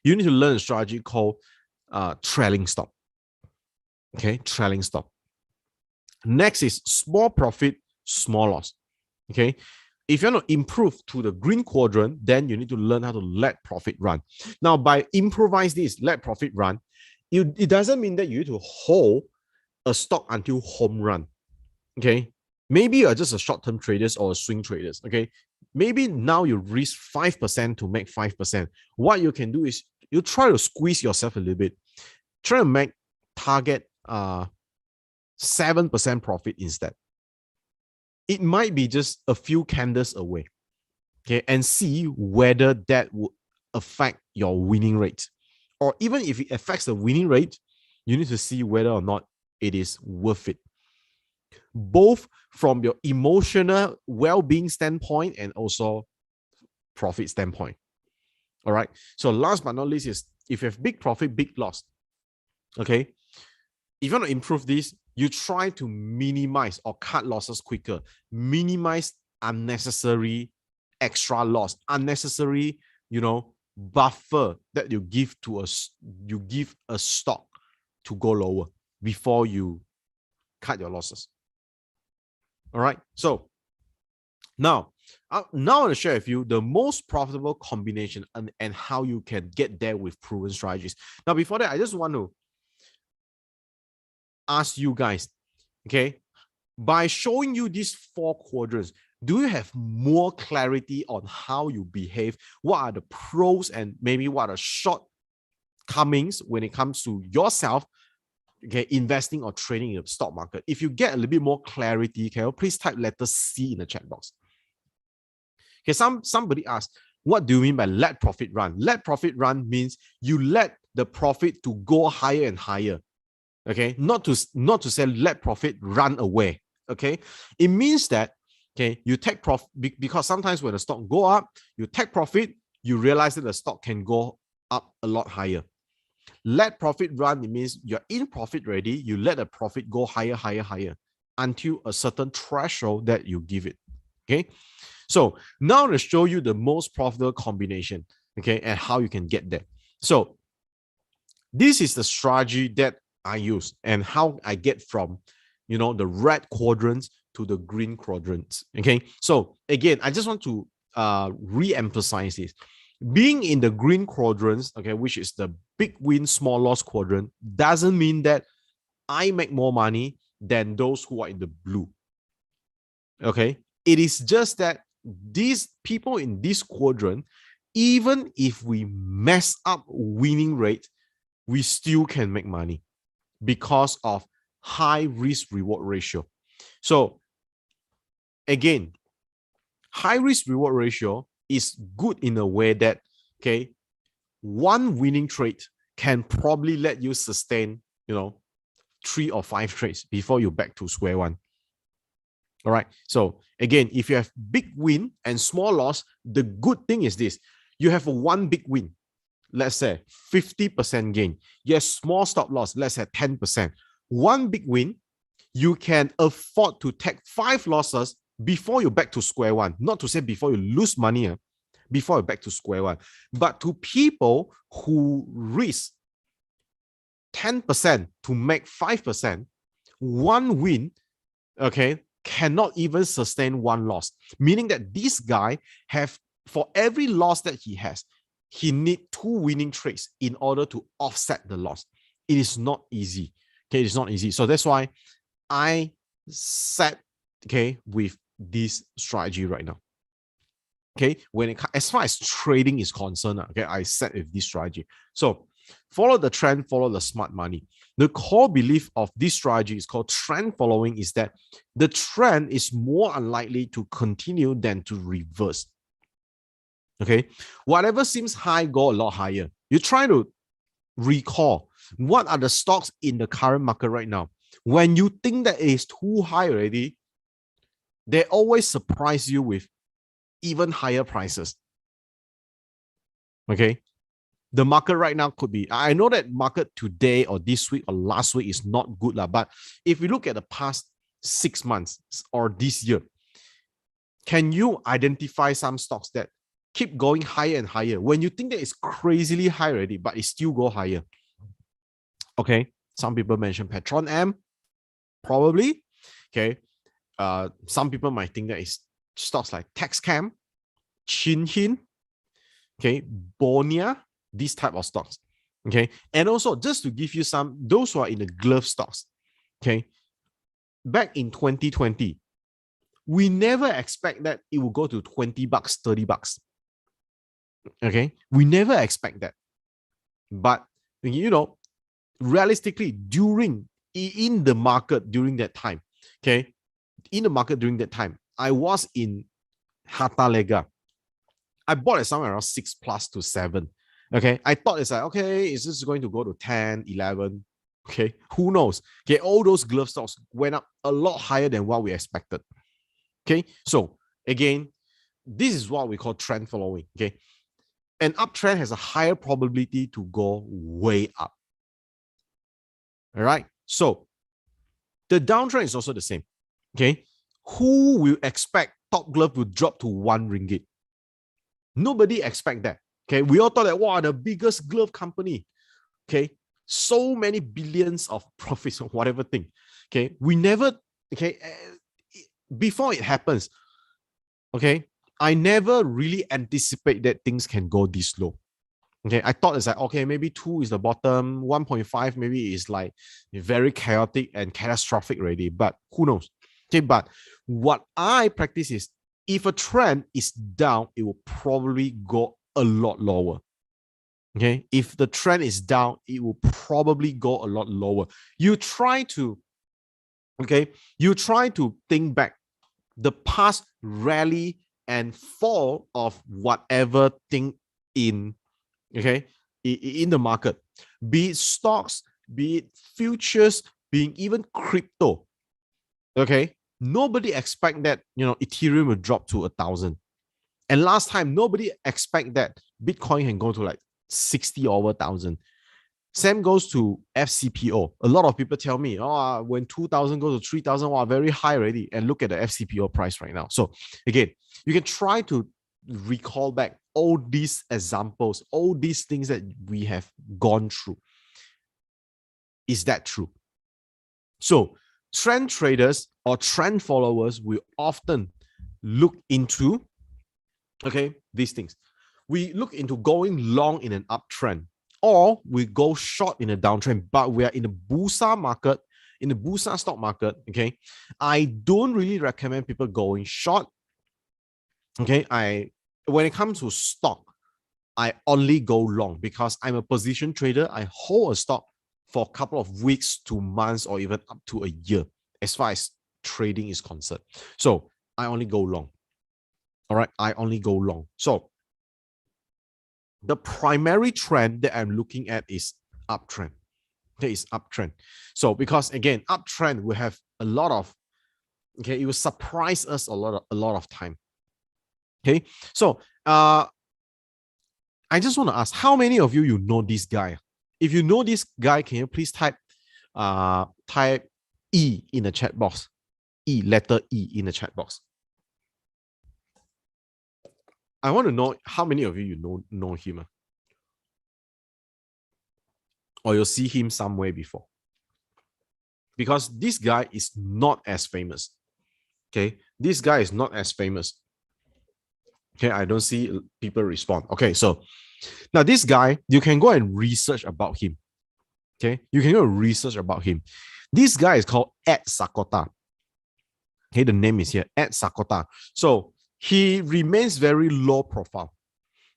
B: you need to learn a strategy called trailing stop. Okay, trailing stop. Next is small profit, small loss. Okay, if you want to improve to the green quadrant, then you need to learn how to let profit run. Now, by improvise this, let profit run, it doesn't mean that you need to hold a stock until home run. Okay, maybe you're just a short-term traders or a swing traders. Okay, maybe now you risk 5% to make 5%. What you can do is you try to squeeze yourself a little bit, try to make target 7% profit instead. It might be just a few candles away. Okay, and see whether that would affect your winning rate. Or even if it affects the winning rate, you need to see whether or not it is worth it. Both from your emotional well-being standpoint and also profit standpoint. All right. So last but not least is if you have big profit, big loss. Okay. If you want to improve this, you try to minimize or cut losses quicker. Minimize unnecessary extra loss, unnecessary, buffer that you give a stock to go lower before you cut your losses. All right. So now I want to share with you the most profitable combination and how you can get there with proven strategies. Now, before that, I just want to ask you guys, okay, by showing you these 4 quadrants, do you have more clarity on how you behave? What are the pros and maybe what are shortcomings when it comes to yourself, okay, investing or trading in the stock market? If you get a little bit more clarity, can you please type letter C in the chat box? Okay, somebody asked, what do you mean by let profit run? Let profit run means you let the profit to go higher and higher. Okay, not to say let profit run away. Okay, it means that, okay, you take profit because sometimes when the stock go up, you take profit, you realize that the stock can go up a lot higher. Let profit run, it means you're in profit already, you let the profit go higher, higher, higher until a certain threshold that you give it. Okay, so now to show you the most profitable combination, okay, and how you can get there. So this is the strategy that I use and how I get from, the red quadrants to the green quadrants. Okay, so again, I just want to re-emphasize this. Being in the green quadrants, okay, which is the big win, small loss quadrant, doesn't mean that I make more money than those who are in the blue. Okay, it is just that these people in this quadrant, even if we mess up winning rate, we still can make money because of high risk reward ratio. So again, high risk reward ratio is good in a way that, okay, one winning trade can probably let you sustain, 3 or 5 trades before you back to square one. All right. So again, if you have big win and small loss, the good thing is this: you have one big win, let's say 50% gain. Yes, small stop loss, let's say 10%. One big win, you can afford to take 5 losses before you back to square one. Not to say before you lose money, before you back to square one. But to people who risk 10% to make 5%, one win, okay, cannot even sustain one loss. Meaning that this guy have, for every loss that he has, he need 2 winning trades in order to offset the loss. It is not easy. Okay, it's not easy. So that's why I set with this strategy right now. Okay, as far as trading is concerned, okay, I set with this strategy. So follow the trend, follow the smart money. The core belief of this strategy is called trend following, is that the trend is more unlikely to continue than to reverse. Okay, whatever seems high, go a lot higher. You try to recall what are the stocks in the current market right now. When you think that it is too high already, they always surprise you with even higher prices. Okay, the market right now could be, I know that market today or this week or last week is not good, but if we look at the past 6 months or this year, can you identify some stocks that keep going higher and higher when you think that it's crazily high already, but it still go higher? Okay, some people mention Petron M, probably. Okay, some people might think that it's stocks like Texcam, Chinhin, okay, Bonia, these type of stocks. Okay, and also just to give you some, those who are in the glove stocks, okay, back in 2020, we never expect that it will go to $20, $30. Okay, we never expect that. But realistically, in the market during that time, okay, I was in Harta Lega. I bought it somewhere around 6+ to 7. Okay, I thought it's like, okay, is this going to go to 10, 11? Okay, who knows? Okay, all those glove stocks went up a lot higher than what we expected. Okay, so again, this is what we call trend following. Okay, an uptrend has a higher probability to go way up. All right, so the downtrend is also the same. Okay, who will expect Top Glove will drop to 1 ringgit? Nobody expect that. Okay, we all thought that, wow, the biggest glove company. Okay, so many billions of profits or whatever thing. Okay, we never, okay, before it happens, okay, I never really anticipate that things can go this low. Okay, I thought it's like, okay, maybe 2 is the bottom, 1.5 maybe is like very chaotic and catastrophic already, but who knows? Okay, but what I practice is, if a trend is down, it will probably go a lot lower. Okay, if the trend is down, it will probably go a lot lower. You try to think back the past rally and fall of whatever thing in the market, be it stocks, be it futures, being even crypto. Okay, nobody expect that Ethereum will drop to 1,000, and last time nobody expect that Bitcoin can go to like 60 over 1,000. Same goes to FCPO. A lot of people tell me, oh, when 2,000 goes to 3,000, wow, very high already. And look at the FCPO price right now. So again, you can try to recall back all these examples, all these things that we have gone through. Is that true? So trend traders or trend followers will often look into, these things. We look into going long in an uptrend, or we go short in a downtrend, but we are in the Bursa market, in the Bursa stock market. Okay, I don't really recommend people going short. Okay, when it comes to stock, I only go long because I'm a position trader. I hold a stock for a couple of weeks to months or even up to a year as far as trading is concerned. So I only go long. All right, I only go long. So the primary trend that I'm looking at is uptrend. Okay, it's uptrend. So because again, uptrend will have a lot of, it will surprise us a lot of time. Okay, so I just want to ask, how many of you know this guy? If you know this guy, can you please type E in the chat box? Letter E in the chat box. I want to know how many of you know him, or you'll see him somewhere before. Because this guy is not as famous. Okay, this guy is not as famous. Okay, I don't see people respond. Okay, so now this guy, you can go and research about him. Okay, you can go and research about him. This guy is called Ed Sakota. Okay, the name is here, Ed Sakota. So he remains very low profile.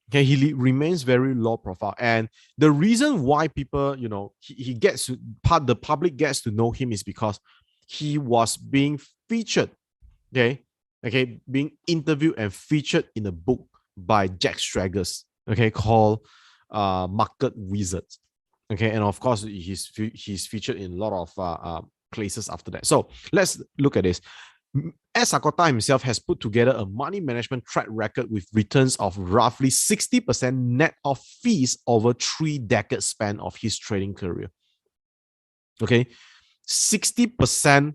B: Okay, he remains very low profile, and the reason why people, he gets to, the public gets to know him is because he was being featured, being interviewed and featured in a book by Jack Straggers, called Market Wizards, and of course he's featured in a lot of places after that. So let's look at this. Ed Sakota himself has put together a money management track record with returns of roughly 60% net of fees over 3 decade span of his trading career. Okay, 60%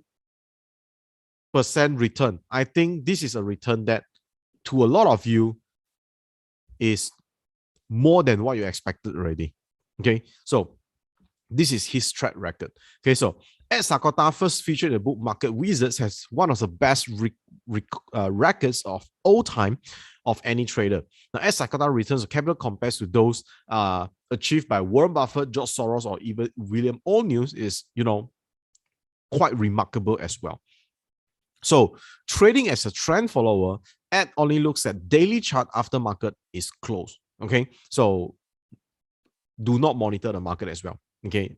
B: return. I think this is a return that to a lot of you is more than what you expected already. Okay, so this is his track record. Okay, so Ed Sakota, first featured in the book Market Wizards, has one of the best records of all time of any trader. Now, Ed Sakota returns of capital compared to those achieved by Warren Buffett, George Soros, or even William O'Neill is, quite remarkable as well. So trading as a trend follower, Ed only looks at daily chart after market is closed. Okay, so do not monitor the market as well. Okay,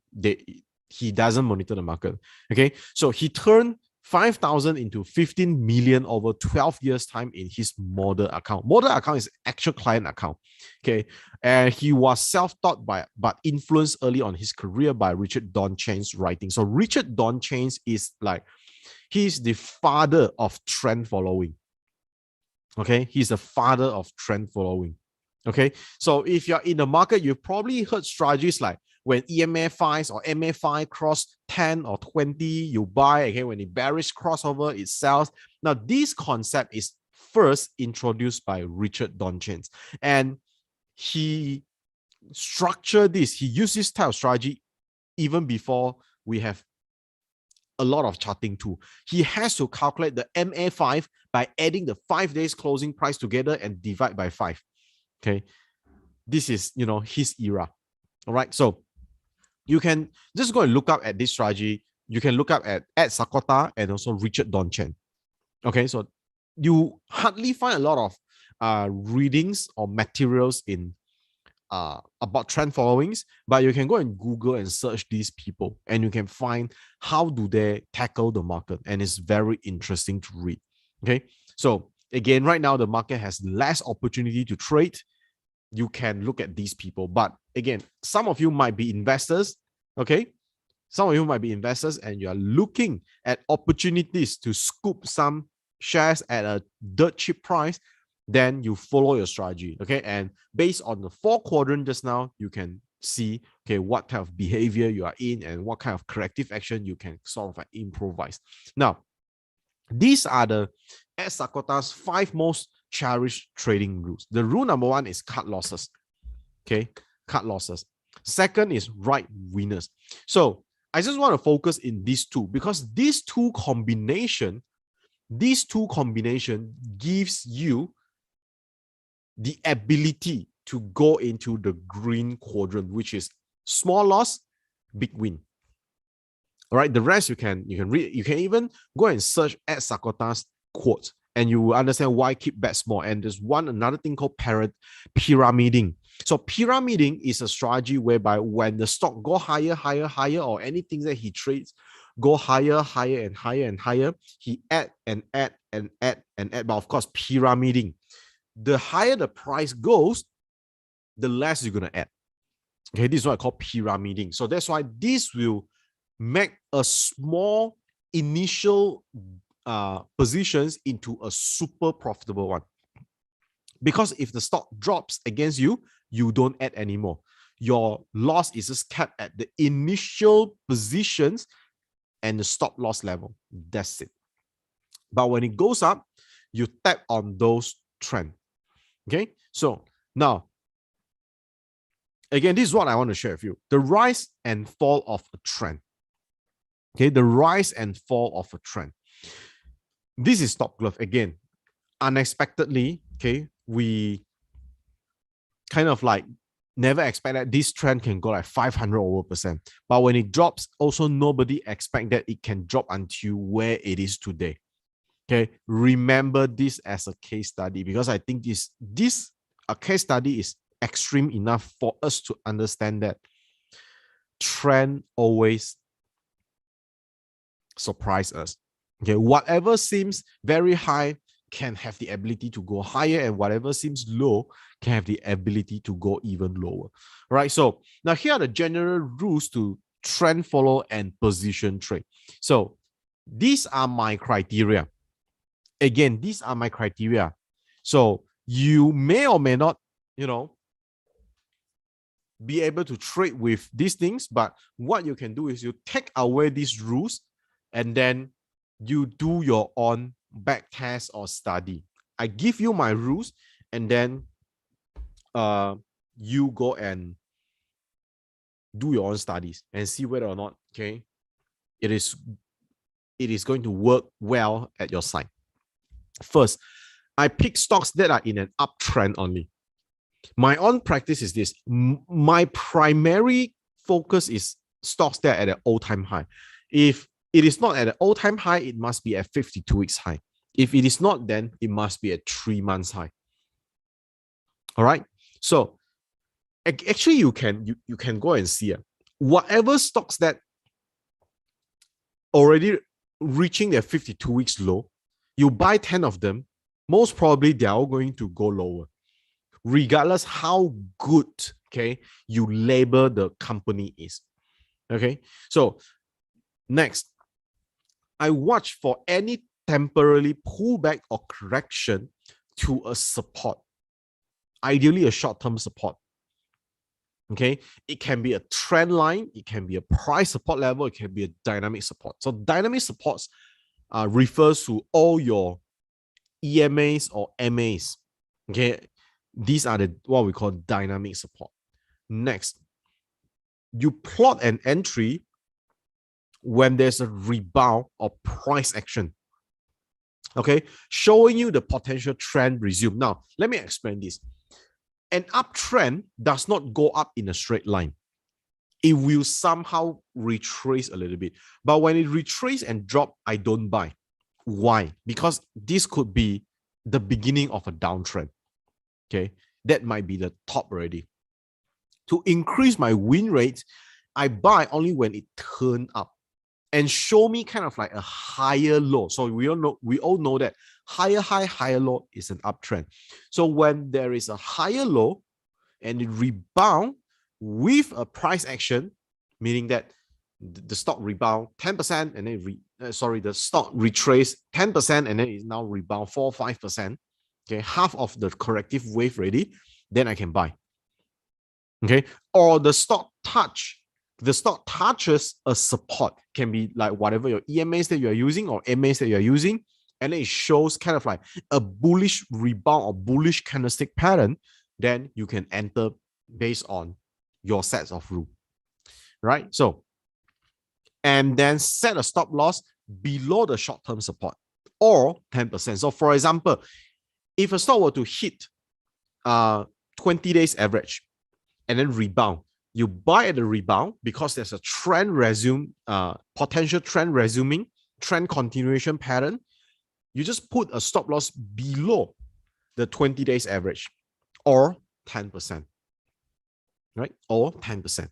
B: he doesn't monitor the market. Okay, so he turned 5,000 into 15 million over 12 years time in his model account. Model account is actual client account. Okay, and he was self-taught but influenced early on his career by Richard Donchain's writing. So Richard Donchain is like, he's the father of trend following. Okay, he's the father of trend following. Okay, so if you're in the market, you've probably heard strategies like when EMA5s or MA5 cross 10 or 20, you buy. Okay, when the bearish crossover, it sells. Now, this concept is first introduced by Richard Donchain, and he structured this. He used this type of strategy even before we have a lot of charting tool. He has to calculate the MA5 by adding the 5 days closing price together and divide by 5. Okay, this is, his era. All right, so you can just go and look up at this strategy. You can look up at Ed Sakota and also Richard Donchain. Okay, so you hardly find a lot of readings or materials in about trend followings, but you can go and Google and search these people, and you can find how do they tackle the market, and it's very interesting to read. Okay, so again, right now the market has less opportunity to trade. You can look at these people, but again, some of you might be investors. Okay, some of you might be investors, and you are looking at opportunities to scoop some shares at a dirt cheap price. Then you follow your strategy. Okay, and based on the 4 quadrants just now, you can see, okay, what type of behavior you are in and what kind of corrective action you can sort of improvise. Now, these are the Ed Sakota's 5 most cherished trading rules. The rule number 1 is cut losses. Okay, cut losses. Second is right winners. So I just want to focus in these two, because these two combination gives you the ability to go into the green quadrant, which is small loss, big win. All right, the rest you can read. You can even go and search Ed Sakota's quotes, and you will understand why keep bet small. And there's another thing called pyramiding. So pyramiding is a strategy whereby when the stock go higher, or anything that he trades go higher, and higher, he add. But of course, pyramiding, the higher the price goes, the less you're gonna add. Okay, this is what I call pyramiding. So that's why this will make a small initial positions into a super profitable one. Because if the stock drops against you, you don't add anymore. Your loss is just capped at the initial positions and the stop loss level. That's it. But when it goes up, you tap on those trends. Okay, so now, again, this is what I want to share with you. The rise and fall of a trend. Okay, the rise and fall of a trend. This is stop glove. Again, unexpectedly, okay, we kind of like never expect that this trend can go like 500%. But when it drops, also nobody expect that it can drop until where it is today. Okay, remember this as a case study, because I think this a case study is extreme enough for us to understand that trend always surprise us. Okay, whatever seems very high can have the ability to go higher, and whatever seems low can have the ability to go even lower. Right? So now here are the general rules to trend follow and position trade. So these are my criteria. Again, these are my criteria. So you may or may not, be able to trade with these things, but what you can do is you take away these rules and then you do your own back test or study. I give you my rules, and then you go and do your own studies and see whether or not, okay, it is going to work well at your side. First, I pick stocks that are in an uptrend only. My own practice is this. My primary focus is stocks that are at an all-time high. If it is not at an all-time high, it must be at 52 weeks high. If it is not, then it must be at 3 months high. All right. So actually, you can go and see whatever stocks that already reaching their 52 weeks low, you buy 10 of them, most probably they are all going to go lower, regardless how good, okay, you label the company is. Okay. So next, I watch for any temporarily pullback or correction to a support, ideally a short-term support. Okay, it can be a trend line, it can be a price support level, it can be a dynamic support. So dynamic supports refers to all your EMAs or MAs. Okay, these are what we call dynamic support. Next, you plot an entry when there's a rebound or price action. Okay, showing you the potential trend resume. Now, let me explain this. An uptrend does not go up in a straight line. It will somehow retrace a little bit. But when it retraces and drop, I don't buy. Why? Because this could be the beginning of a downtrend. Okay, that might be the top already. To increase my win rate, I buy only when it turns up and show me kind of like a higher low. So we all know that higher high, higher low is an uptrend. So when there is a higher low and it rebound with a price action, meaning that the stock rebound 10% and then the stock retrace 10% and then it now rebound 4-5%. Okay, half of the corrective wave ready, then I can buy. Okay, or the stock touches a support, can be like whatever your EMAs that you are using or MAs that you are using, and it shows kind of like a bullish rebound or bullish candlestick pattern, then you can enter based on your sets of rules, right? So, and then set a stop loss below the short-term support or 10%. So for example, if a stock were to hit 20 days average and then rebound, you buy at the rebound because there's a trend potential trend resuming, trend continuation pattern. You just put a stop loss below the 20 days average or 10%, right? Or 10%.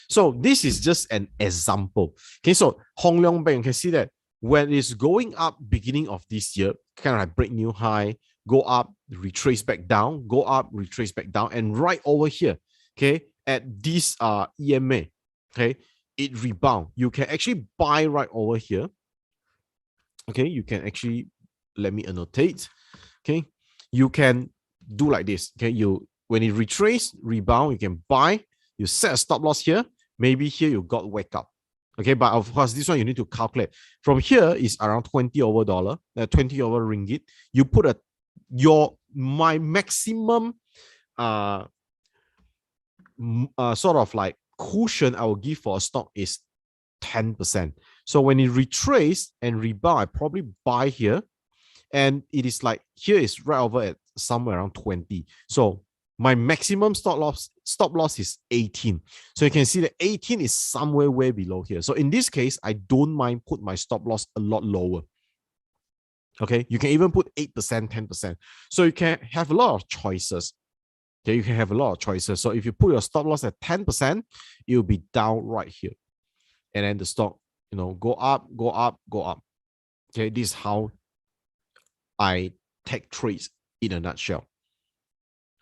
B: So this is just an example. Okay, so Hong Leong Bank, you can see that when it's going up beginning of this year, kind of like break new high, go up, retrace back down, go up, retrace back down, and right over here, okay, at this EMA, okay, it rebound. You can actually buy right over here. Okay, you can actually, let me annotate. Okay, you can do like this. Okay, when it retrace, rebound, you can buy. You set a stop loss here. Maybe here you got wake up. Okay, but of course, this one you need to calculate. From here is around 20 over dollar, 20 over ringgit. You put my maximum sort of like cushion I will give for a stock is 10%. So when it retrace and rebound, I probably buy here. And it is like, here is right over at somewhere around 20. So my maximum stop loss is 18. So you can see that 18 is somewhere way below here. So in this case, I don't mind put my stop loss a lot lower. Okay, you can even put 8%, 10%. So you can have a lot of choices. Okay, you can have a lot of choices. So if you put your stop loss at 10%, it will be down right here. And then the stock, go up, go up, go up. Okay, this is how I take trades in a nutshell.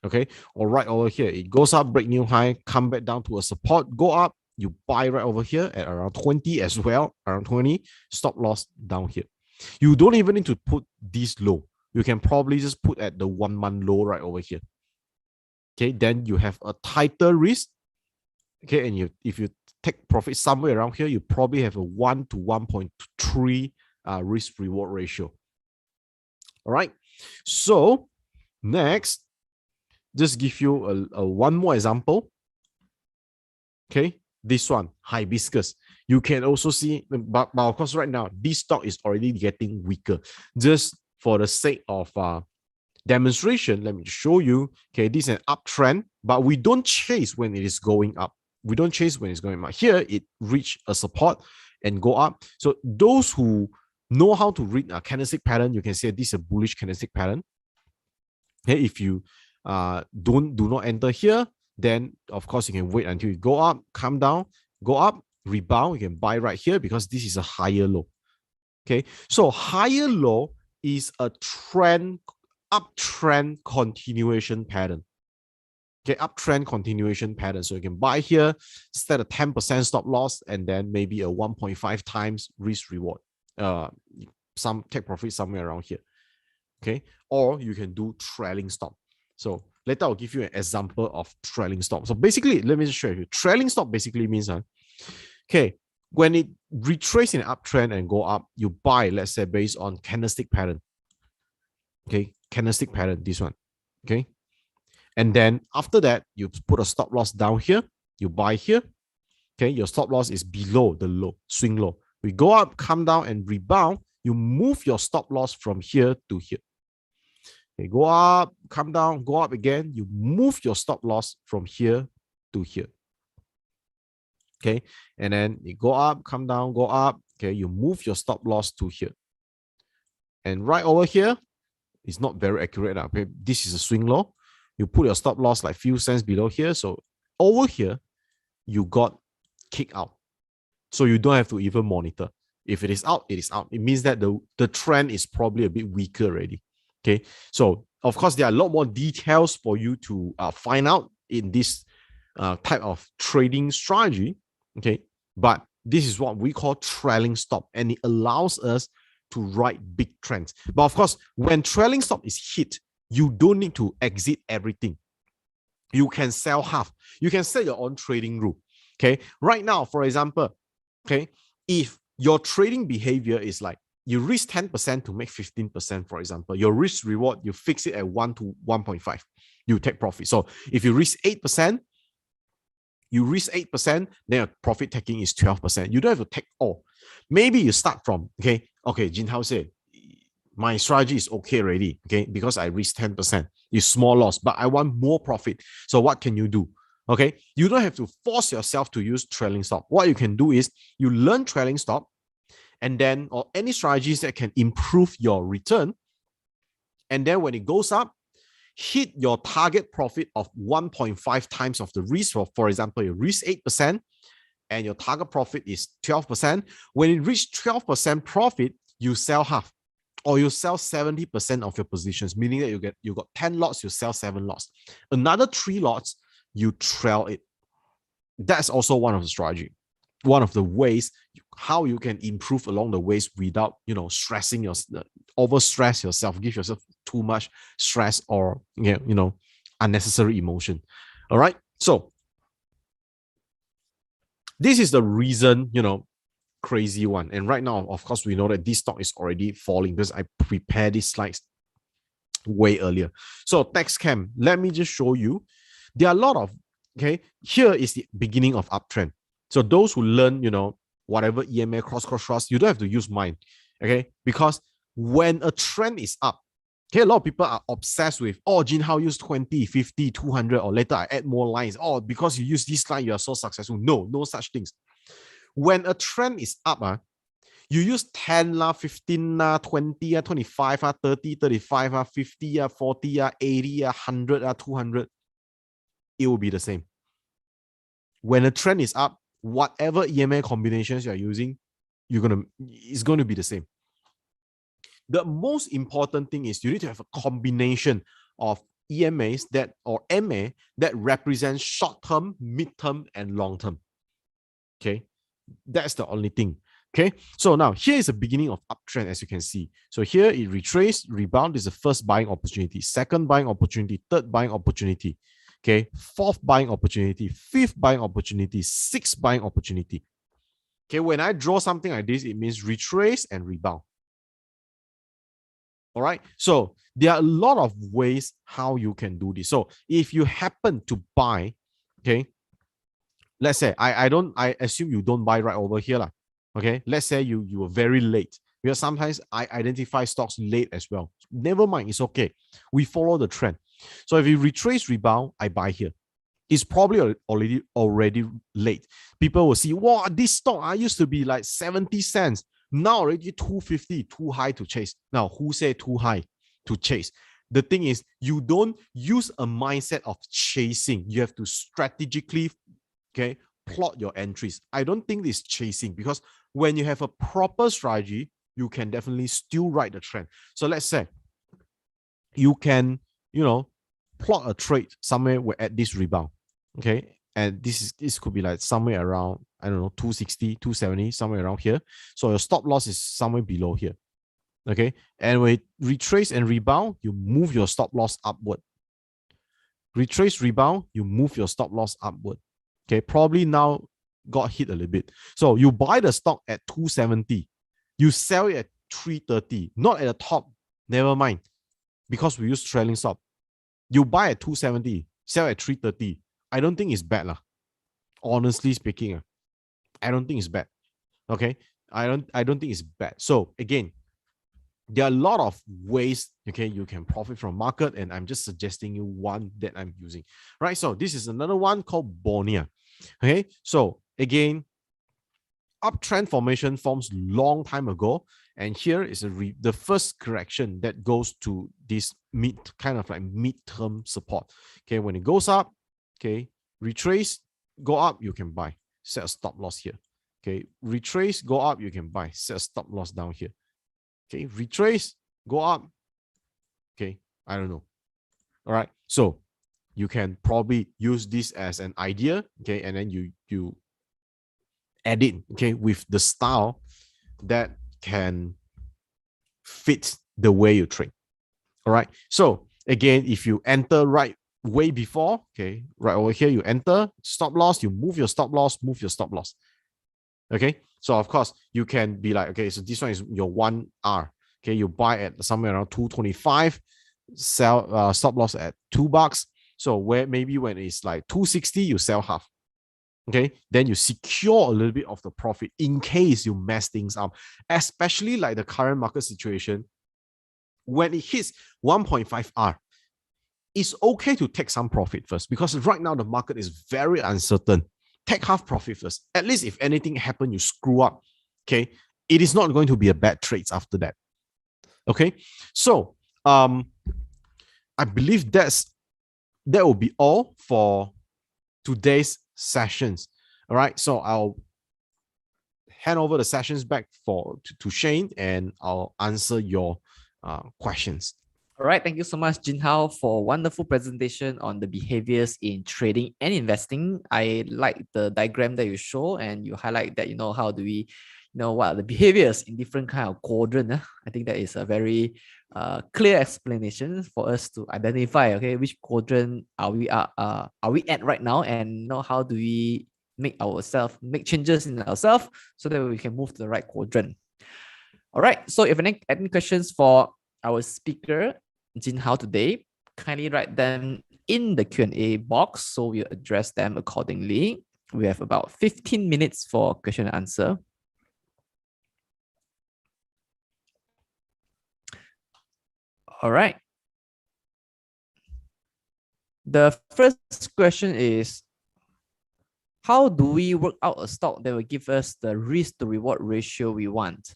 B: Okay, or right over here, it goes up, break new high, come back down to a support, go up, you buy right over here at around 20 as well, around 20, stop loss down here. You don't even need to put this low. You can probably just put at the 1 month low right over here. Okay, then you have a tighter risk. Okay, and if you take profit somewhere around here, you probably have a 1 to 1.3 risk reward ratio. All right, so next, just give you a one more example. Okay, this one, hibiscus. You can also see, but of course, right now, this stock is already getting weaker. Just for the sake of demonstration, let me show you. Okay, this is an uptrend, but we don't chase when it is going up. We don't chase when it's going up. Here, it reached a support and go up. So those who know how to read a candlestick pattern, you can see this is a bullish candlestick pattern. Okay, if you do not enter here, then of course you can wait until you go up, come down, go up, rebound. You can buy right here because this is a higher low. Okay, so higher low is a uptrend continuation pattern. Okay, uptrend continuation pattern. So you can buy here, set a 10% stop loss, and then maybe a 1.5 times risk reward. Some take profit somewhere around here. Okay, or you can do trailing stop. So later I'll give you an example of trailing stop. So basically, let me just show you. Trailing stop basically means, okay, when it retraces an uptrend and go up, you buy, let's say, based on candlestick pattern. Okay, candlestick pattern, this one. Okay, and then after that, you put a stop loss down here, you buy here. Okay, your stop loss is below the low, swing low. We go up, come down, and rebound. You move your stop loss from here to here. Okay, go up, come down, go up again. You move your stop loss from here to here. Okay, and then you go up, come down, go up. Okay, you move your stop loss to here. And right over here, it's not very accurate. Okay, this is a swing low. You put your stop loss like few cents below here. So over here, you got kicked out. So you don't have to even monitor. If it is out, it is out. It means that the trend is probably a bit weaker already. Okay, so of course, there are a lot more details for you to find out in this type of trading strategy. Okay, but this is what we call trailing stop, and it allows us to ride big trends. But of course, when trailing stop is hit, you don't need to exit everything. You can sell half. You can set your own trading rule. Okay, right now, for example, okay, if your trading behavior is like you risk 10% to make 15%, for example, your risk reward, you fix it at 1 to 1.5, you take profit. So if you risk 8%, then your profit taking is 12%. You don't have to take all. Maybe you start from, okay, Jeen Hao said, my strategy is okay already, okay, because I risk 10%. It's small loss, but I want more profit. So what can you do? Okay, you don't have to force yourself to use trailing stop. What you can do is you learn trailing stop, and then or any strategies that can improve your return. And then when it goes up, hit your target profit of 1.5 times of the risk. For example, you risk 8% and your target profit is 12%. When it reaches 12% profit, you sell half, or you sell 70% of your positions, meaning that you got 10 lots, you sell 7 lots. Another 3 lots, you trail it. That's also one of the strategy, one of the ways how you can improve along the ways without stressing overstress yourself, give yourself too much stress or unnecessary emotion. All right, so this is the reason, crazy one. And right now, of course, we know that this stock is already falling because I prepared these slides way earlier. So TechScam, let me just show you. There are a lot of, okay, here is the beginning of uptrend. So those who learn, whatever EMA cross, you don't have to use mine, okay? Because when a trend is up, Okay, a lot of people are obsessed with, oh, Jeen Hao use 20, 50, 200, or later I add more lines. Oh, because you use this line, you are so successful. No, no such things. When a trend is up, you use 10, 15, 20, 25, 30, 35, 50, 40, 80, 100, 200, it will be the same. When a trend is up, whatever EMA combinations you're using, it's going to be the same. The most important thing is you need to have a combination of EMAs or MA that represents short-term, mid-term, and long-term. Okay, that's the only thing. Okay, so now here is the beginning of uptrend, as you can see. So here it retraced, rebound is the first buying opportunity, second buying opportunity, third buying opportunity. Okay, fourth buying opportunity, fifth buying opportunity, sixth buying opportunity. Okay, when I draw something like this, it means retrace and rebound. All right, so there are a lot of ways how you can do this. So if you happen to buy, okay, let's say I assume you don't buy right over here, okay. Let's say you were very late, because sometimes I identify stocks late as well. Never mind, it's okay. We follow the trend. So if you retrace rebound, I buy here. It's probably already late. People will see, wow, this stock I used to be like 70 cents. Now already 250, too high to chase. Now, who said too high to chase? The thing is, you don't use a mindset of chasing. You have to strategically, okay, plot your entries. I don't think this is chasing, because when you have a proper strategy, you can definitely still ride the trend. So let's say you can, plot a trade somewhere at this rebound, okay? And this could be like somewhere around, I don't know, 260, 270, somewhere around here. So your stop loss is somewhere below here, okay? And when it retrace and rebound, you move your stop loss upward. Retrace, rebound, you move your stop loss upward. Okay, probably now got hit a little bit. So you buy the stock at 270, you sell it at 330, not at the top, never mind, because we use trailing stop. You buy at 270, sell at 330. I don't think it's bad, honestly speaking. I don't think it's bad. Okay, I don't think it's bad. So again, there are a lot of ways, okay, you can profit from market, and I'm just suggesting you one that I'm using. Right, so this is another one called Bonia. Okay, so again, uptrend formation forms long time ago, and here is the first correction that goes to this kind of like mid-term support. Okay, when it goes up, okay, retrace, go up, you can buy, set a stop loss here. Okay, retrace, go up, you can buy, set a stop loss down here. Okay, retrace, go up. Okay, I don't know. All right, so you can probably use this as an idea, okay, and then you add it, okay, with the style that can fit the way you trade. All right, so again, if you enter right way before, okay, right over here, you enter stop loss, you move your stop loss, move your stop loss. Okay, so of course you can be like, okay, so this one is your 1R. Okay, you buy at somewhere around 225, sell stop loss at $2. So maybe when it's like 260, you sell half. Okay, then you secure a little bit of the profit in case you mess things up, especially like the current market situation. When it hits 1.5R, it's okay to take some profit first, because right now the market is very uncertain. Take half profit first. At least if anything happens, you screw up, okay, it is not going to be a bad trade after that. Okay, so I believe that will be all for today's sessions. All right, so I'll hand over the sessions back to Shane, and I'll answer your questions.
A: All right, thank you so much, Jeen Hao, for a wonderful presentation on the behaviors in trading and investing. I like the diagram that you show, and you highlight that, how do we, what are the behaviors in different kind of quadrant. I think that is a very clear explanation for us to identify, okay, which quadrant are we at right now, and how do we make changes in ourselves so that we can move to the right quadrant. All right, so if any questions for our speaker, Jeen Hao, today, kindly write them in the Q&A box, so we'll address them accordingly. We have about 15 minutes for question and answer. All right, The first question is, how do we work out a stock that will give us the risk to reward ratio we want?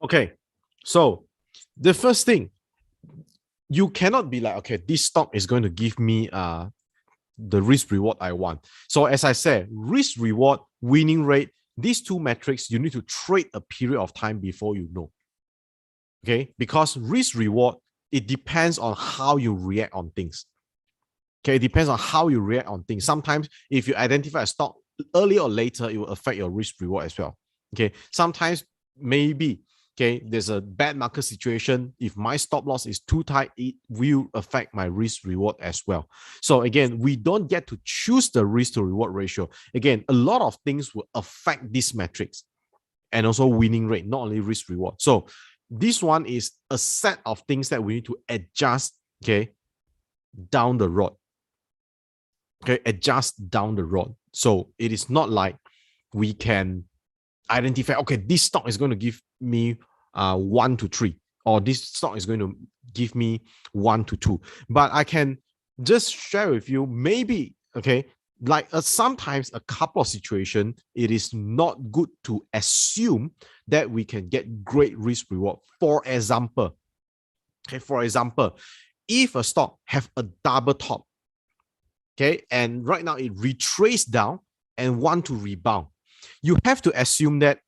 B: Okay, so the first thing, you cannot be like, okay, this stock is going to give me the risk reward I want. So as I said, risk reward, winning rate, these two metrics, you need to trade a period of time before you know. Okay, because risk reward, it depends on how you react on things. Okay, it depends on how you react on things. Sometimes if you identify a stock earlier or later, it will affect your risk reward as well. Okay, sometimes maybe, okay, there's a bad market situation. If my stop loss is too tight, it will affect my risk reward as well. So again, we don't get to choose the risk to reward ratio. Again, a lot of things will affect these metrics and also winning rate, not only risk reward. So this one is a set of things that we need to adjust, okay, down the road. Okay, adjust down the road. So it is not like we can identify, okay, this stock is going to give me 1 to 3, or this stock is going to give me 1 to 2. But I can just share with you, maybe, okay, like sometimes a couple of situations, it is not good to assume that we can get great risk reward. For example, if a stock have a double top, okay, and right now it retraced down and want to rebound, you have to assume that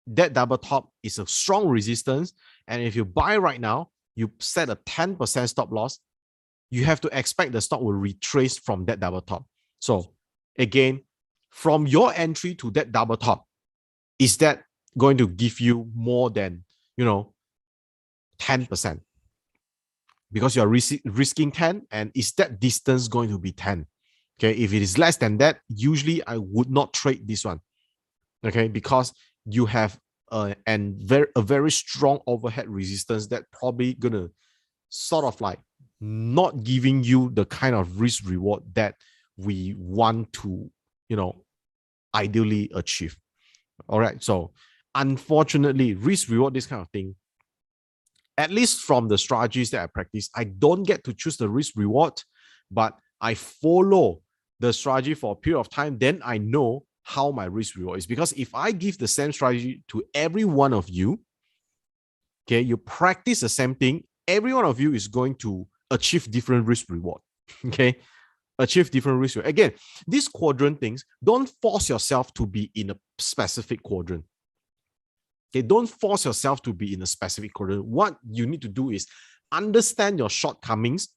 B: that double top is a strong resistance. And if you buy right now, you set a 10% stop loss, you have to expect the stock will retrace from that double top. So again, from your entry to that double top, is that going to give you more than, 10%? Because you're risking 10, and is that distance going to be 10? Okay, if it is less than that, usually I would not trade this one. Okay, because you have a very strong overhead resistance that probably gonna sort of like not giving you the kind of risk reward that we want to, ideally achieve. All right, so unfortunately, risk reward, this kind of thing, at least from the strategies that I practice, I don't get to choose the risk reward, but I follow the strategy for a period of time. Then I know how my risk reward is. Because if I give the same strategy to every one of you, okay, you practice the same thing, every one of you is going to achieve different risk reward. Okay, achieve different risk reward. Again, these quadrant things, don't force yourself to be in a specific quadrant. Okay, don't force yourself to be in a specific quadrant. What you need to do is understand your shortcomings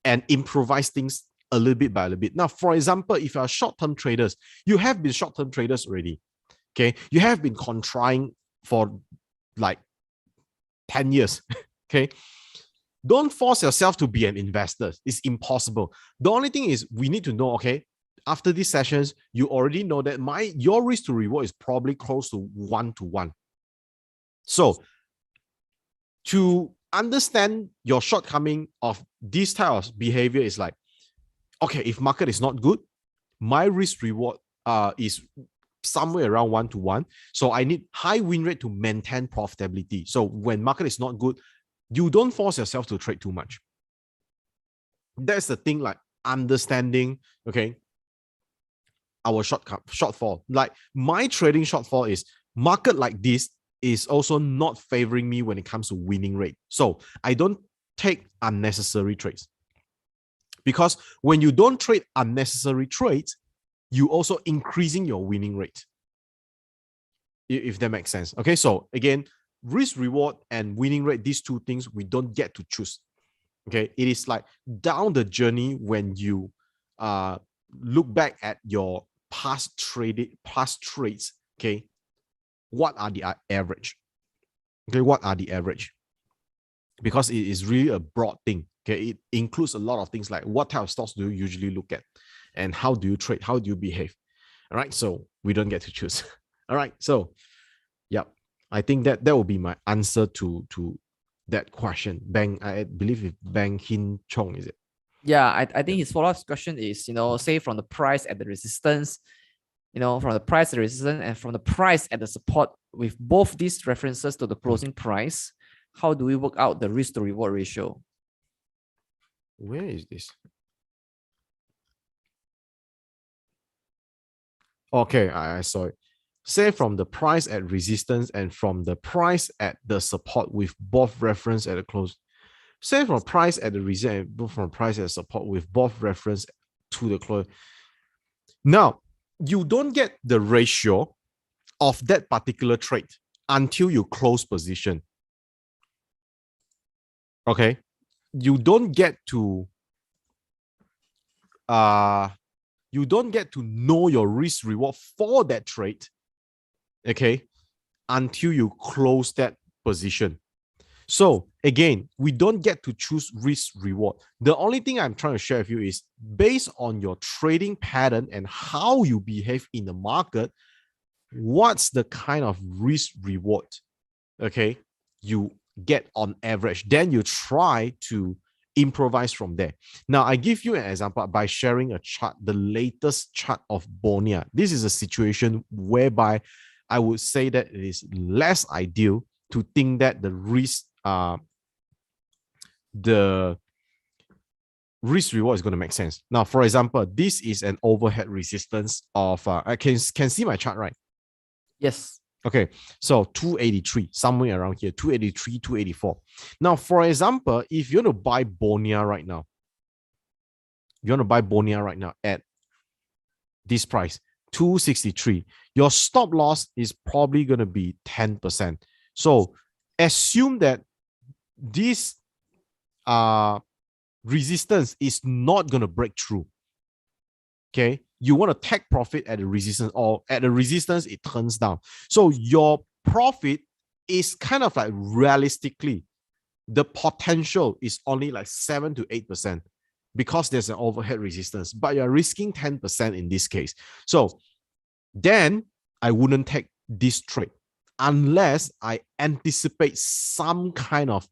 B: and improvise things a little bit by a little bit. Now, for example, if you are short-term traders, you have been short-term traders already. Okay, you have been contracting for like 10 years. Okay, don't force yourself to be an investor. It's impossible. The only thing is we need to know, okay, after these sessions, you already know that your risk to reward is probably close to 1 to 1. So to understand your shortcoming of this type of behavior is like, okay, if market is not good, my risk reward is somewhere around 1 to 1. So I need high win rate to maintain profitability. So when market is not good, you don't force yourself to trade too much. That's the thing, like understanding, okay, our shortfall. Like my trading shortfall is market like this is also not favoring me when it comes to winning rate. So I don't take unnecessary trades. Because when you don't trade unnecessary trades, you also increasing your winning rate. If that makes sense. Okay, so again, risk reward and winning rate, these two things we don't get to choose. Okay, it is like down the journey when you look back at your past trades. Okay, what are the average? Okay, what are the average? Because it is really a broad thing. Okay, it includes a lot of things like what type of stocks do you usually look at, and how do you trade? How do you behave? All right, so we don't get to choose. All right, so yeah, I think that will be my answer to that question. Bang, I believe it's Bang Hin Chong, is it?
A: Yeah, I think his follow-up question is, say from the price at the resistance, from the price at the resistance and from the price at the support, with both these references to the closing price, how do we work out the risk to reward ratio?
B: Where is this? Okay, I saw it. Say from the price at resistance and from the price at the support with both reference at the close. Say from price at the resistance and from price at support with both reference to the close. Now, you don't get the ratio of that particular trade until you close position. Okay, you don't get to know your risk reward for that trade, okay, until you close that position. So again, we don't get to choose risk reward. The only thing I'm trying to share with you is based on your trading pattern and how you behave in the market, what's the kind of risk reward, okay, you get on average. Then you try to improvise from there. Now, I give you an example by sharing a chart, the latest chart of Bonia. This is a situation whereby I would say that it is less ideal to think that the risk reward is going to make sense. Now, for example, this is an overhead resistance of I can see my chart, right?
A: Yes.
B: Okay, so 283, somewhere around here, 283, 284. Now, for example, if you want to buy Bonia right now, at this price, 263, your stop loss is probably going to be 10%. So assume that this resistance is not going to break through. Okay, you want to take profit at the resistance, or at the resistance it turns down. So your profit is kind of like realistically, the potential is only like 7 to 8% because there's an overhead resistance, but you're risking 10% in this case. So then I wouldn't take this trade unless I anticipate some kind of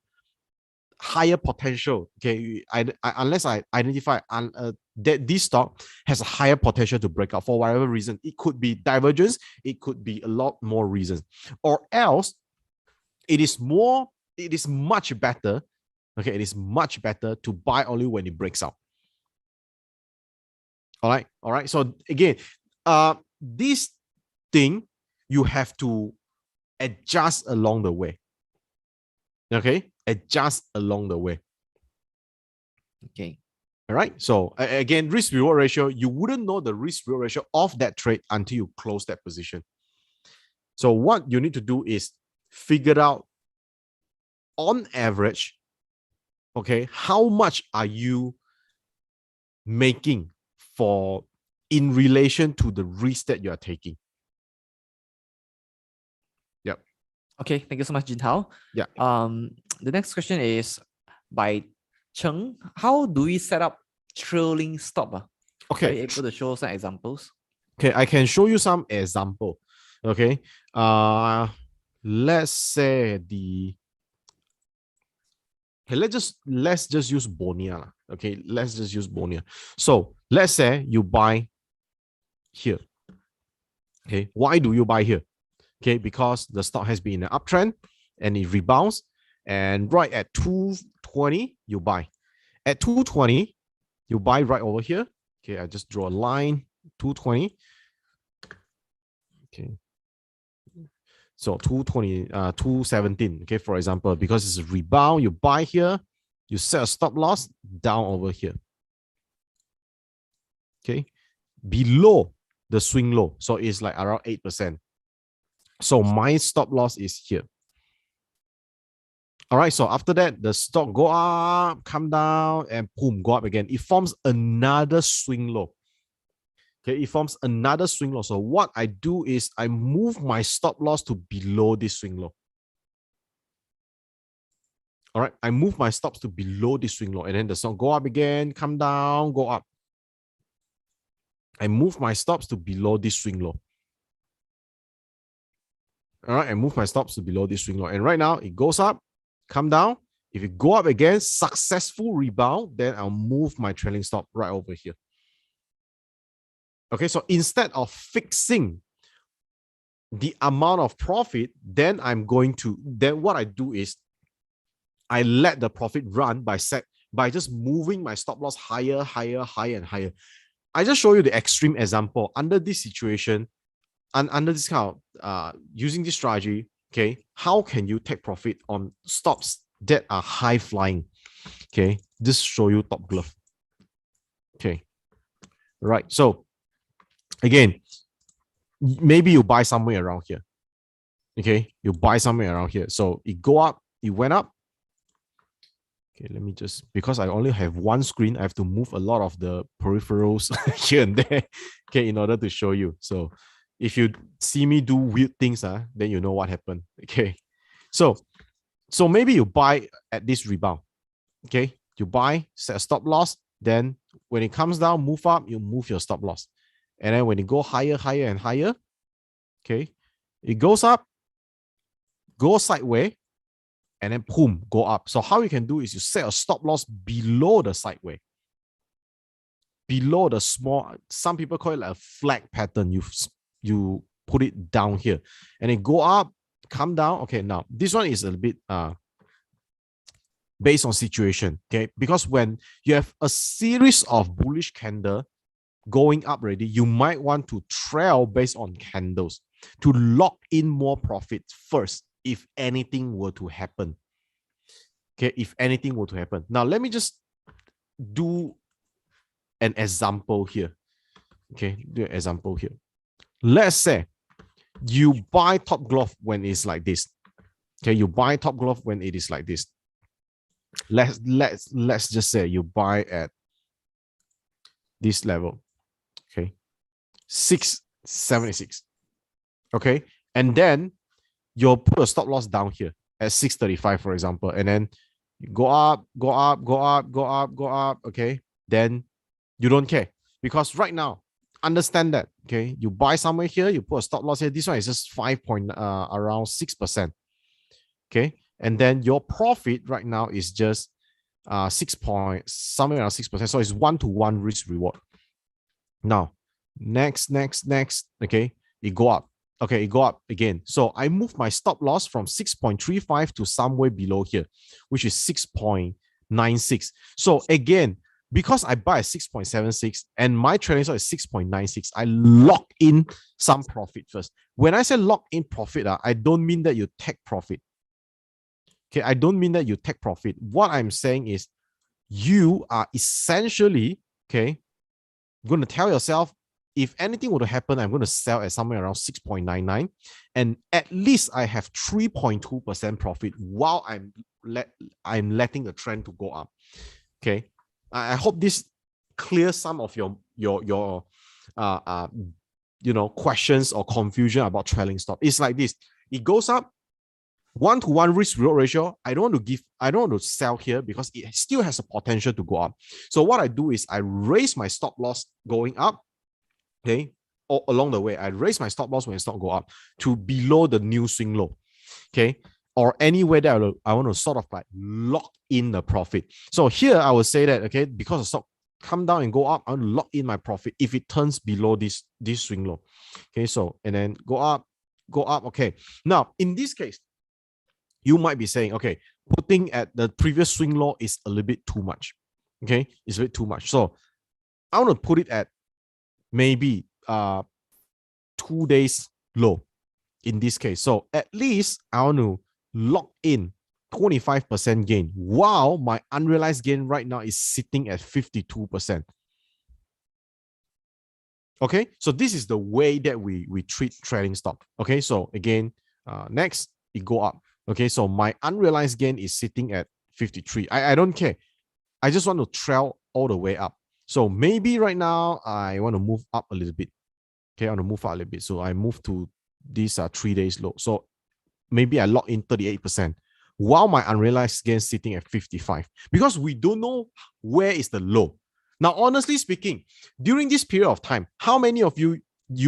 B: higher potential. Okay, unless I identify that this stock has a higher potential to break out for whatever reason. It could be divergence, it could be a lot more reasons, or else it is much better. Okay, it is much better to buy only when it breaks out. All right. So again, this thing you have to adjust along the way. Okay, adjust along the way.
A: Okay.
B: All right. So again, risk reward ratio, you wouldn't know the risk reward ratio of that trade until you close that position. So what you need to do is figure out on average, okay, how much are you making for in relation to the risk that you are taking. Yep.
A: Okay, thank you so much, Jeen Hao.
B: Yeah.
A: The next question is by Cheng. How do we set up trailing stop?
B: Okay.
A: Are you able to show some examples?
B: Okay, I can show you some example. Okay. Let's say let's just use Bonia. Okay, let's just use Bonia. So let's say you buy here. Okay, why do you buy here? Okay, because the stock has been in an uptrend and it rebounds, and right at 220 you buy. At 220 you buy right over here. Okay, I just draw a line, 220. Okay, so 220, 217. Okay, for example, because it's a rebound, you buy here, you set a stop loss down over here. Okay, below the swing low, so it's like around 8%. So my stop loss is here. All right, so after that, the stock go up, come down, and boom, go up again. It forms another swing low. Okay, it forms another swing low. So what I do is I move my stop loss to below this swing low. All right, I move my stops to below this swing low, and then the stock go up again, come down, go up. I move my stops to below this swing low. All right, I move my stops to below this swing low, and right now it goes up, come down. If it go up again, successful rebound, then I'll move my trailing stop right over here. Okay, so instead of fixing the amount of profit, then what I do is I let the profit run by just moving my stop loss higher, higher, higher, and higher. I just show you the extreme example. Under this situation, and under this kind of using this strategy, okay, how can you take profit on stops that are high flying? Okay, just show you top glove. Okay, right. So again, maybe you buy somewhere around here. Okay, you buy somewhere around here. So it go up, it went up. Okay, let me just, because I only have one screen, I have to move a lot of the peripherals here and there, okay, in order to show you. So if you see me do weird things, then you know what happened. Okay, so maybe you buy at this rebound. Okay, you buy, set a stop loss. Then when it comes down, move up, you move your stop loss. And then when it go higher, higher, and higher, okay, it goes up, go sideways, and then boom, go up. So how you can do is you set a stop loss below the sideways, below the small, some people call it like a flag pattern. You put it down here and then go up, come down. Okay, now this one is a bit based on situation, okay? Because when you have a series of bullish candle going up already, you might want to trail based on candles to lock in more profit first if anything were to happen. Okay, if anything were to happen. Now, let me just do an example here. Okay, do an example here. Let's say you buy top glove when it's like this. Okay, you buy top glove when it is like this. Let's just say you buy at this level. Okay, 676. Okay, and then you'll put a stop loss down here at 635, for example, and then you go up, go up, go up, go up, go up. Okay, then you don't care because right now, understand that. Okay, you buy somewhere here, you put a stop loss here. This one is just around 6%. Okay, and then your profit right now is just somewhere around 6%. So it's 1-to-1 risk reward. Now, next. Okay, it go up. Okay, it go up again. So I move my stop loss from 6.35 to somewhere below here, which is 6.96. So again, because I buy at 6.76 and my trailing stop is 6.96, I lock in some profit first. When I say lock in profit, I don't mean that you take profit. Okay, I don't mean that you take profit. What I'm saying is you are essentially, okay, going to tell yourself, if anything were to happen, I'm going to sell at somewhere around 6.99, and at least I have 3.2% profit while I'm letting the trend to go up. Okay, I hope this clears some of your questions or confusion about trailing stop. It's like this: it goes up, 1-to-1 risk reward ratio. I don't want to sell here because it still has a potential to go up. So what I do is I raise my stop loss going up. Okay, or along the way, I raise my stop loss when it's not go up to below the new swing low. Okay, or anywhere that I want to sort of like lock in the profit. So here I would say that, okay, because the stock come down and go up, I want to lock in my profit if it turns below this swing low. Okay, so and then go up. Okay, now in this case, you might be saying, okay, putting at the previous swing low is a little bit too much. Okay, it's a bit too much. So I want to put it at maybe 2 days low in this case. So at least I want to lock in 25% gain while my unrealized gain right now is sitting at 52%. Okay, so this is the way that we treat trailing stop. Okay, so again, next, it go up. Okay, so my unrealized gain is sitting at 53. I don't care. I just want to trail all the way up. So maybe right now I want to move up a little bit. Okay, I want to move up a little bit. So I move to these 3 days low. So maybe I lock in 38% while my unrealized gain is sitting at 55 because we don't know where is the low. Now, honestly speaking, during this period of time, how many of you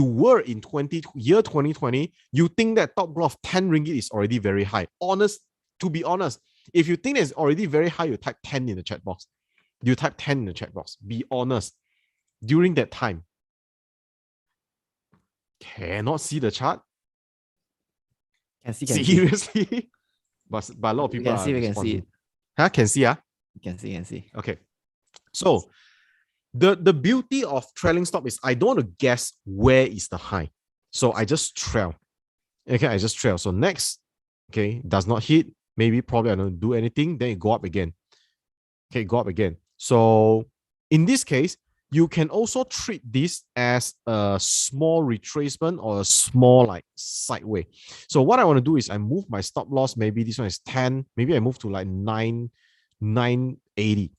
B: were in 2020, you think that top growth 10 ringgit is already very high? To be honest, if you think it's already very high, you type 10 in the chat box. You type 10 in the chat box. Be honest. During that time, cannot see the chart.
A: Can see.
B: Seriously, but a lot of people
A: we can see.
B: Huh? Can see,
A: You can see.
B: Okay. So the beauty of trailing stop is I don't want to guess where is the high. So I just trail. Okay, I just trail. So next, okay, does not hit. Maybe probably I don't do anything. Then it go up again. Okay, go up again. So in this case, you can also treat this as a small retracement or a small like sideway. So what I want to do is I move my stop loss. Maybe this one is 10. Maybe I move to like 980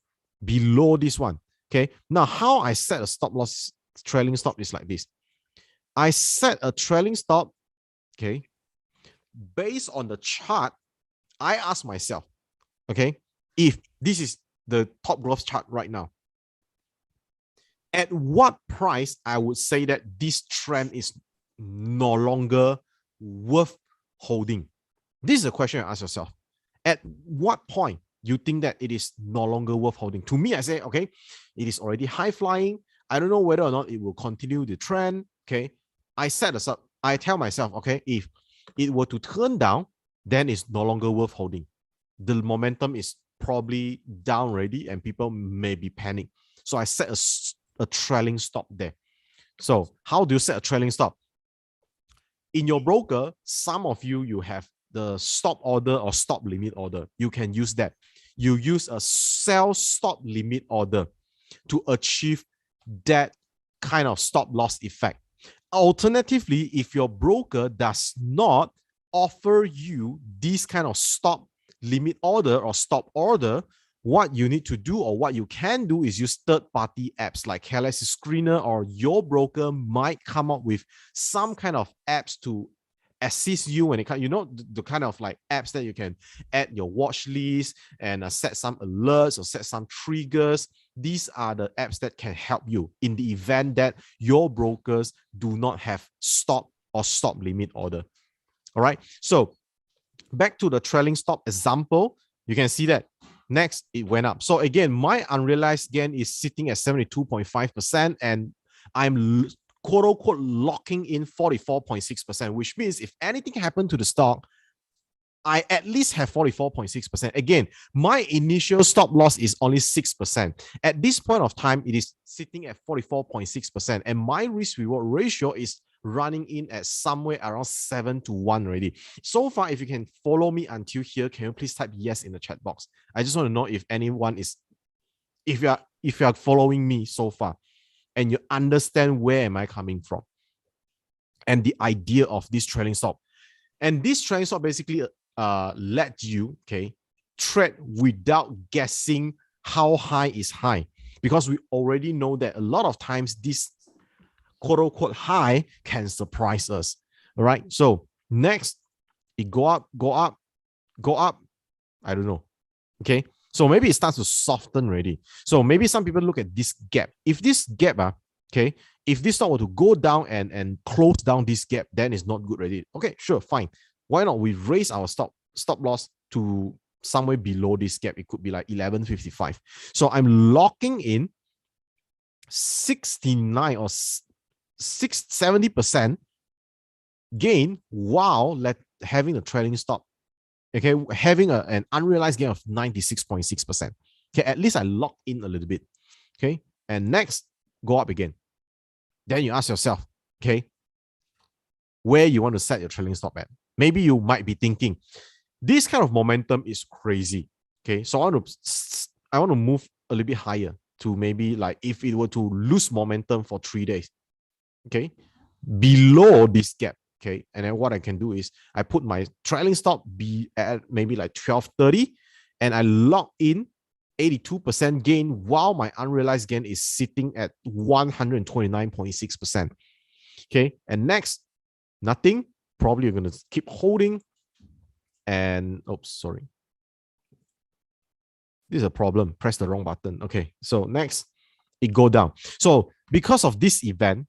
B: below this one. Okay. Now, how I set a stop loss trailing stop is like this. I set a trailing stop. Okay. Based on the chart, I ask myself, okay, if this is the top growth chart right now, at what price I would say that this trend is no longer worth holding? This is a question you ask yourself. At what point you think that it is no longer worth holding? To me, I say, okay, it is already high flying. I don't know whether or not it will continue the trend. Okay. I set this up. I tell myself, okay, if it were to turn down, then it's no longer worth holding. The momentum is probably down already and people may be panicked. So I set a trailing stop there. So how do you set a trailing stop? In your broker, some of you have the stop order or stop limit order. You can use that. You use a sell stop limit order to achieve that kind of stop loss effect. Alternatively, if your broker does not offer you this kind of stop limit order or stop order, what you need to do or what you can do is use third-party apps like Galaxy Screener, or your broker might come up with some kind of apps to assist you when it comes, the kind of like apps that you can add your watch list and set some alerts or set some triggers. These are the apps that can help you in the event that your brokers do not have stop or stop limit order. All right. So back to the trailing stop example, you can see that next it went up. So again, my unrealized gain is sitting at 72.5%, and I'm quote unquote locking in 44.6%, which means if anything happened to the stock, I at least have 44.6%. Again, my initial stop loss is only 6%. At this point of time, it is sitting at 44.6%. And my risk reward ratio is running in at somewhere around 7-1 already. So far, if you can follow me until here, can you please type yes in the chat box? I just want to know if anyone is, if you are following me so far and you understand where am I coming from and the idea of this trailing stop. And this trailing stop basically let you, okay, trade without guessing how high is high, because we already know that a lot of times this quote unquote high can surprise us. All right. So next, it go up. I don't know. Okay. So maybe it starts to soften already. So maybe some people look at this gap. If this gap, okay, if this stock were to go down and close down this gap, then it's not good already. Okay, sure, fine. Why not we raise our stop loss to somewhere below this gap? It could be like 11.55. So I'm locking in 69 or 70% gain while having a trailing stop. Okay, having an unrealized gain of 96.6%. Okay, at least I lock in a little bit. Okay, and next, go up again. Then you ask yourself, okay, where you want to set your trailing stop at. Maybe you might be thinking, this kind of momentum is crazy. Okay, so I want to move a little bit higher to maybe like if it were to lose momentum for 3 days. Okay, below this gap. Okay, and then what I can do is I put my trailing stop be at maybe like 12.30, and I lock in 82% gain while my unrealized gain is sitting at 129.6%. Okay, and next, nothing. Probably you're going to keep holding. And oops, sorry. This is a problem. Press the wrong button. Okay, so next, it go down. So because of this event,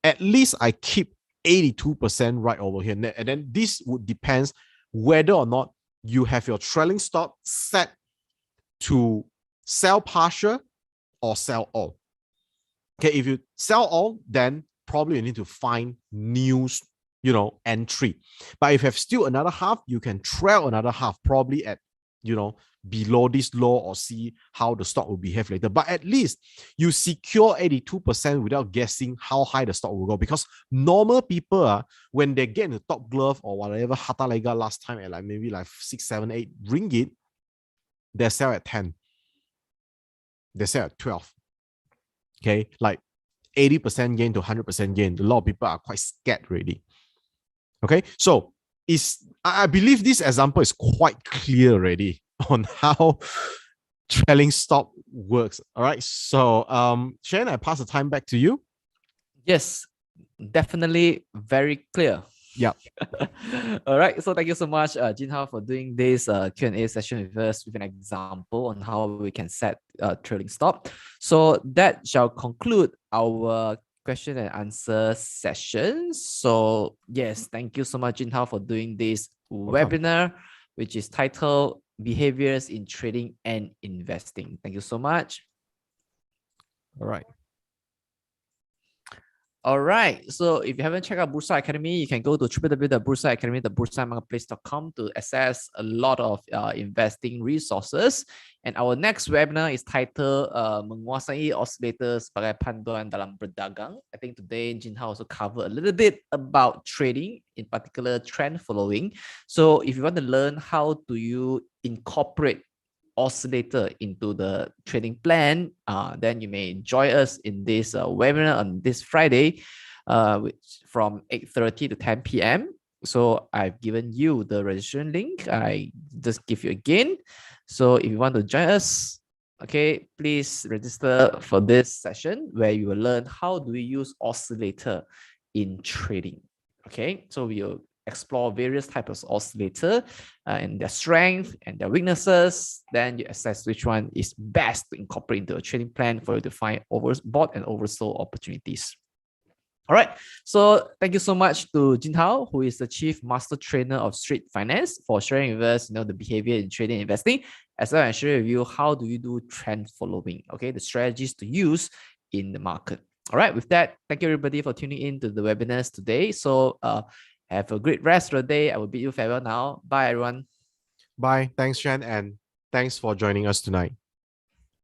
B: at least I keep 82% right over here. And then this would depend whether or not you have your trailing stop set to sell partial or sell all. Okay, if you sell all, then probably you need to find new, entry. But if you have still another half, you can trail another half, probably at, below this low or see how the stock will behave later. But at least you secure 82% without guessing how high the stock will go. Because normal people, when they get in the top glove or whatever, Hata Lega last time at like maybe like 6, 7, 8 ringgit, they sell at 10. They sell at 12. Okay, like 80% gain to 100% gain. A lot of people are quite scared already. Okay, so I believe this example is quite clear already on how trailing stop works. All right, so Shane, I pass the time back to you.
A: Yes, definitely very clear.
B: Yeah.
A: All right. So thank you so much, Jeen Hao, for doing this Q&A session with us with an example on how we can set trailing stop. So that shall conclude our question and answer session. So yes, thank you so much, Jeen Hao, for doing this webinar, which is titled Behaviors in Trading and Investing. Thank you so much.
B: All right.
A: All right. So if you haven't checked out Bursa Academy, you can go to www.bursaacademy.bursamarketplace.com to access a lot of investing resources. And our next webinar is titled Menguasai Oscillator sebagai Panduan dalam Berdagang. I think today Jeen Hao also covered a little bit about trading, in particular trend following. So if you want to learn how do you incorporate oscillator into the trading plan, then you may join us in this webinar on this Friday, from 8:30 to 10 p.m. So I've given you the registration link. I just give you again. So if you want to join us, okay, please register for this session where you will learn how do we use oscillator in trading. Okay, so we'll explore various types of oscillator and their strength and their weaknesses. Then you assess which one is best to incorporate into a trading plan for you to find overbought and oversold opportunities. All right, so thank you so much to Jeen Hao, who is the Chief Master Trainer of Street Finance, for sharing with us, the behavior in trading and investing, as well as sharing with you how do you do trend following, okay, the strategies to use in the market. All right, with that, thank you everybody for tuning in to the webinars today. So have a great rest of the day. I will bid you farewell now. Bye, everyone.
B: Bye. Thanks, Shan, and thanks for joining us tonight.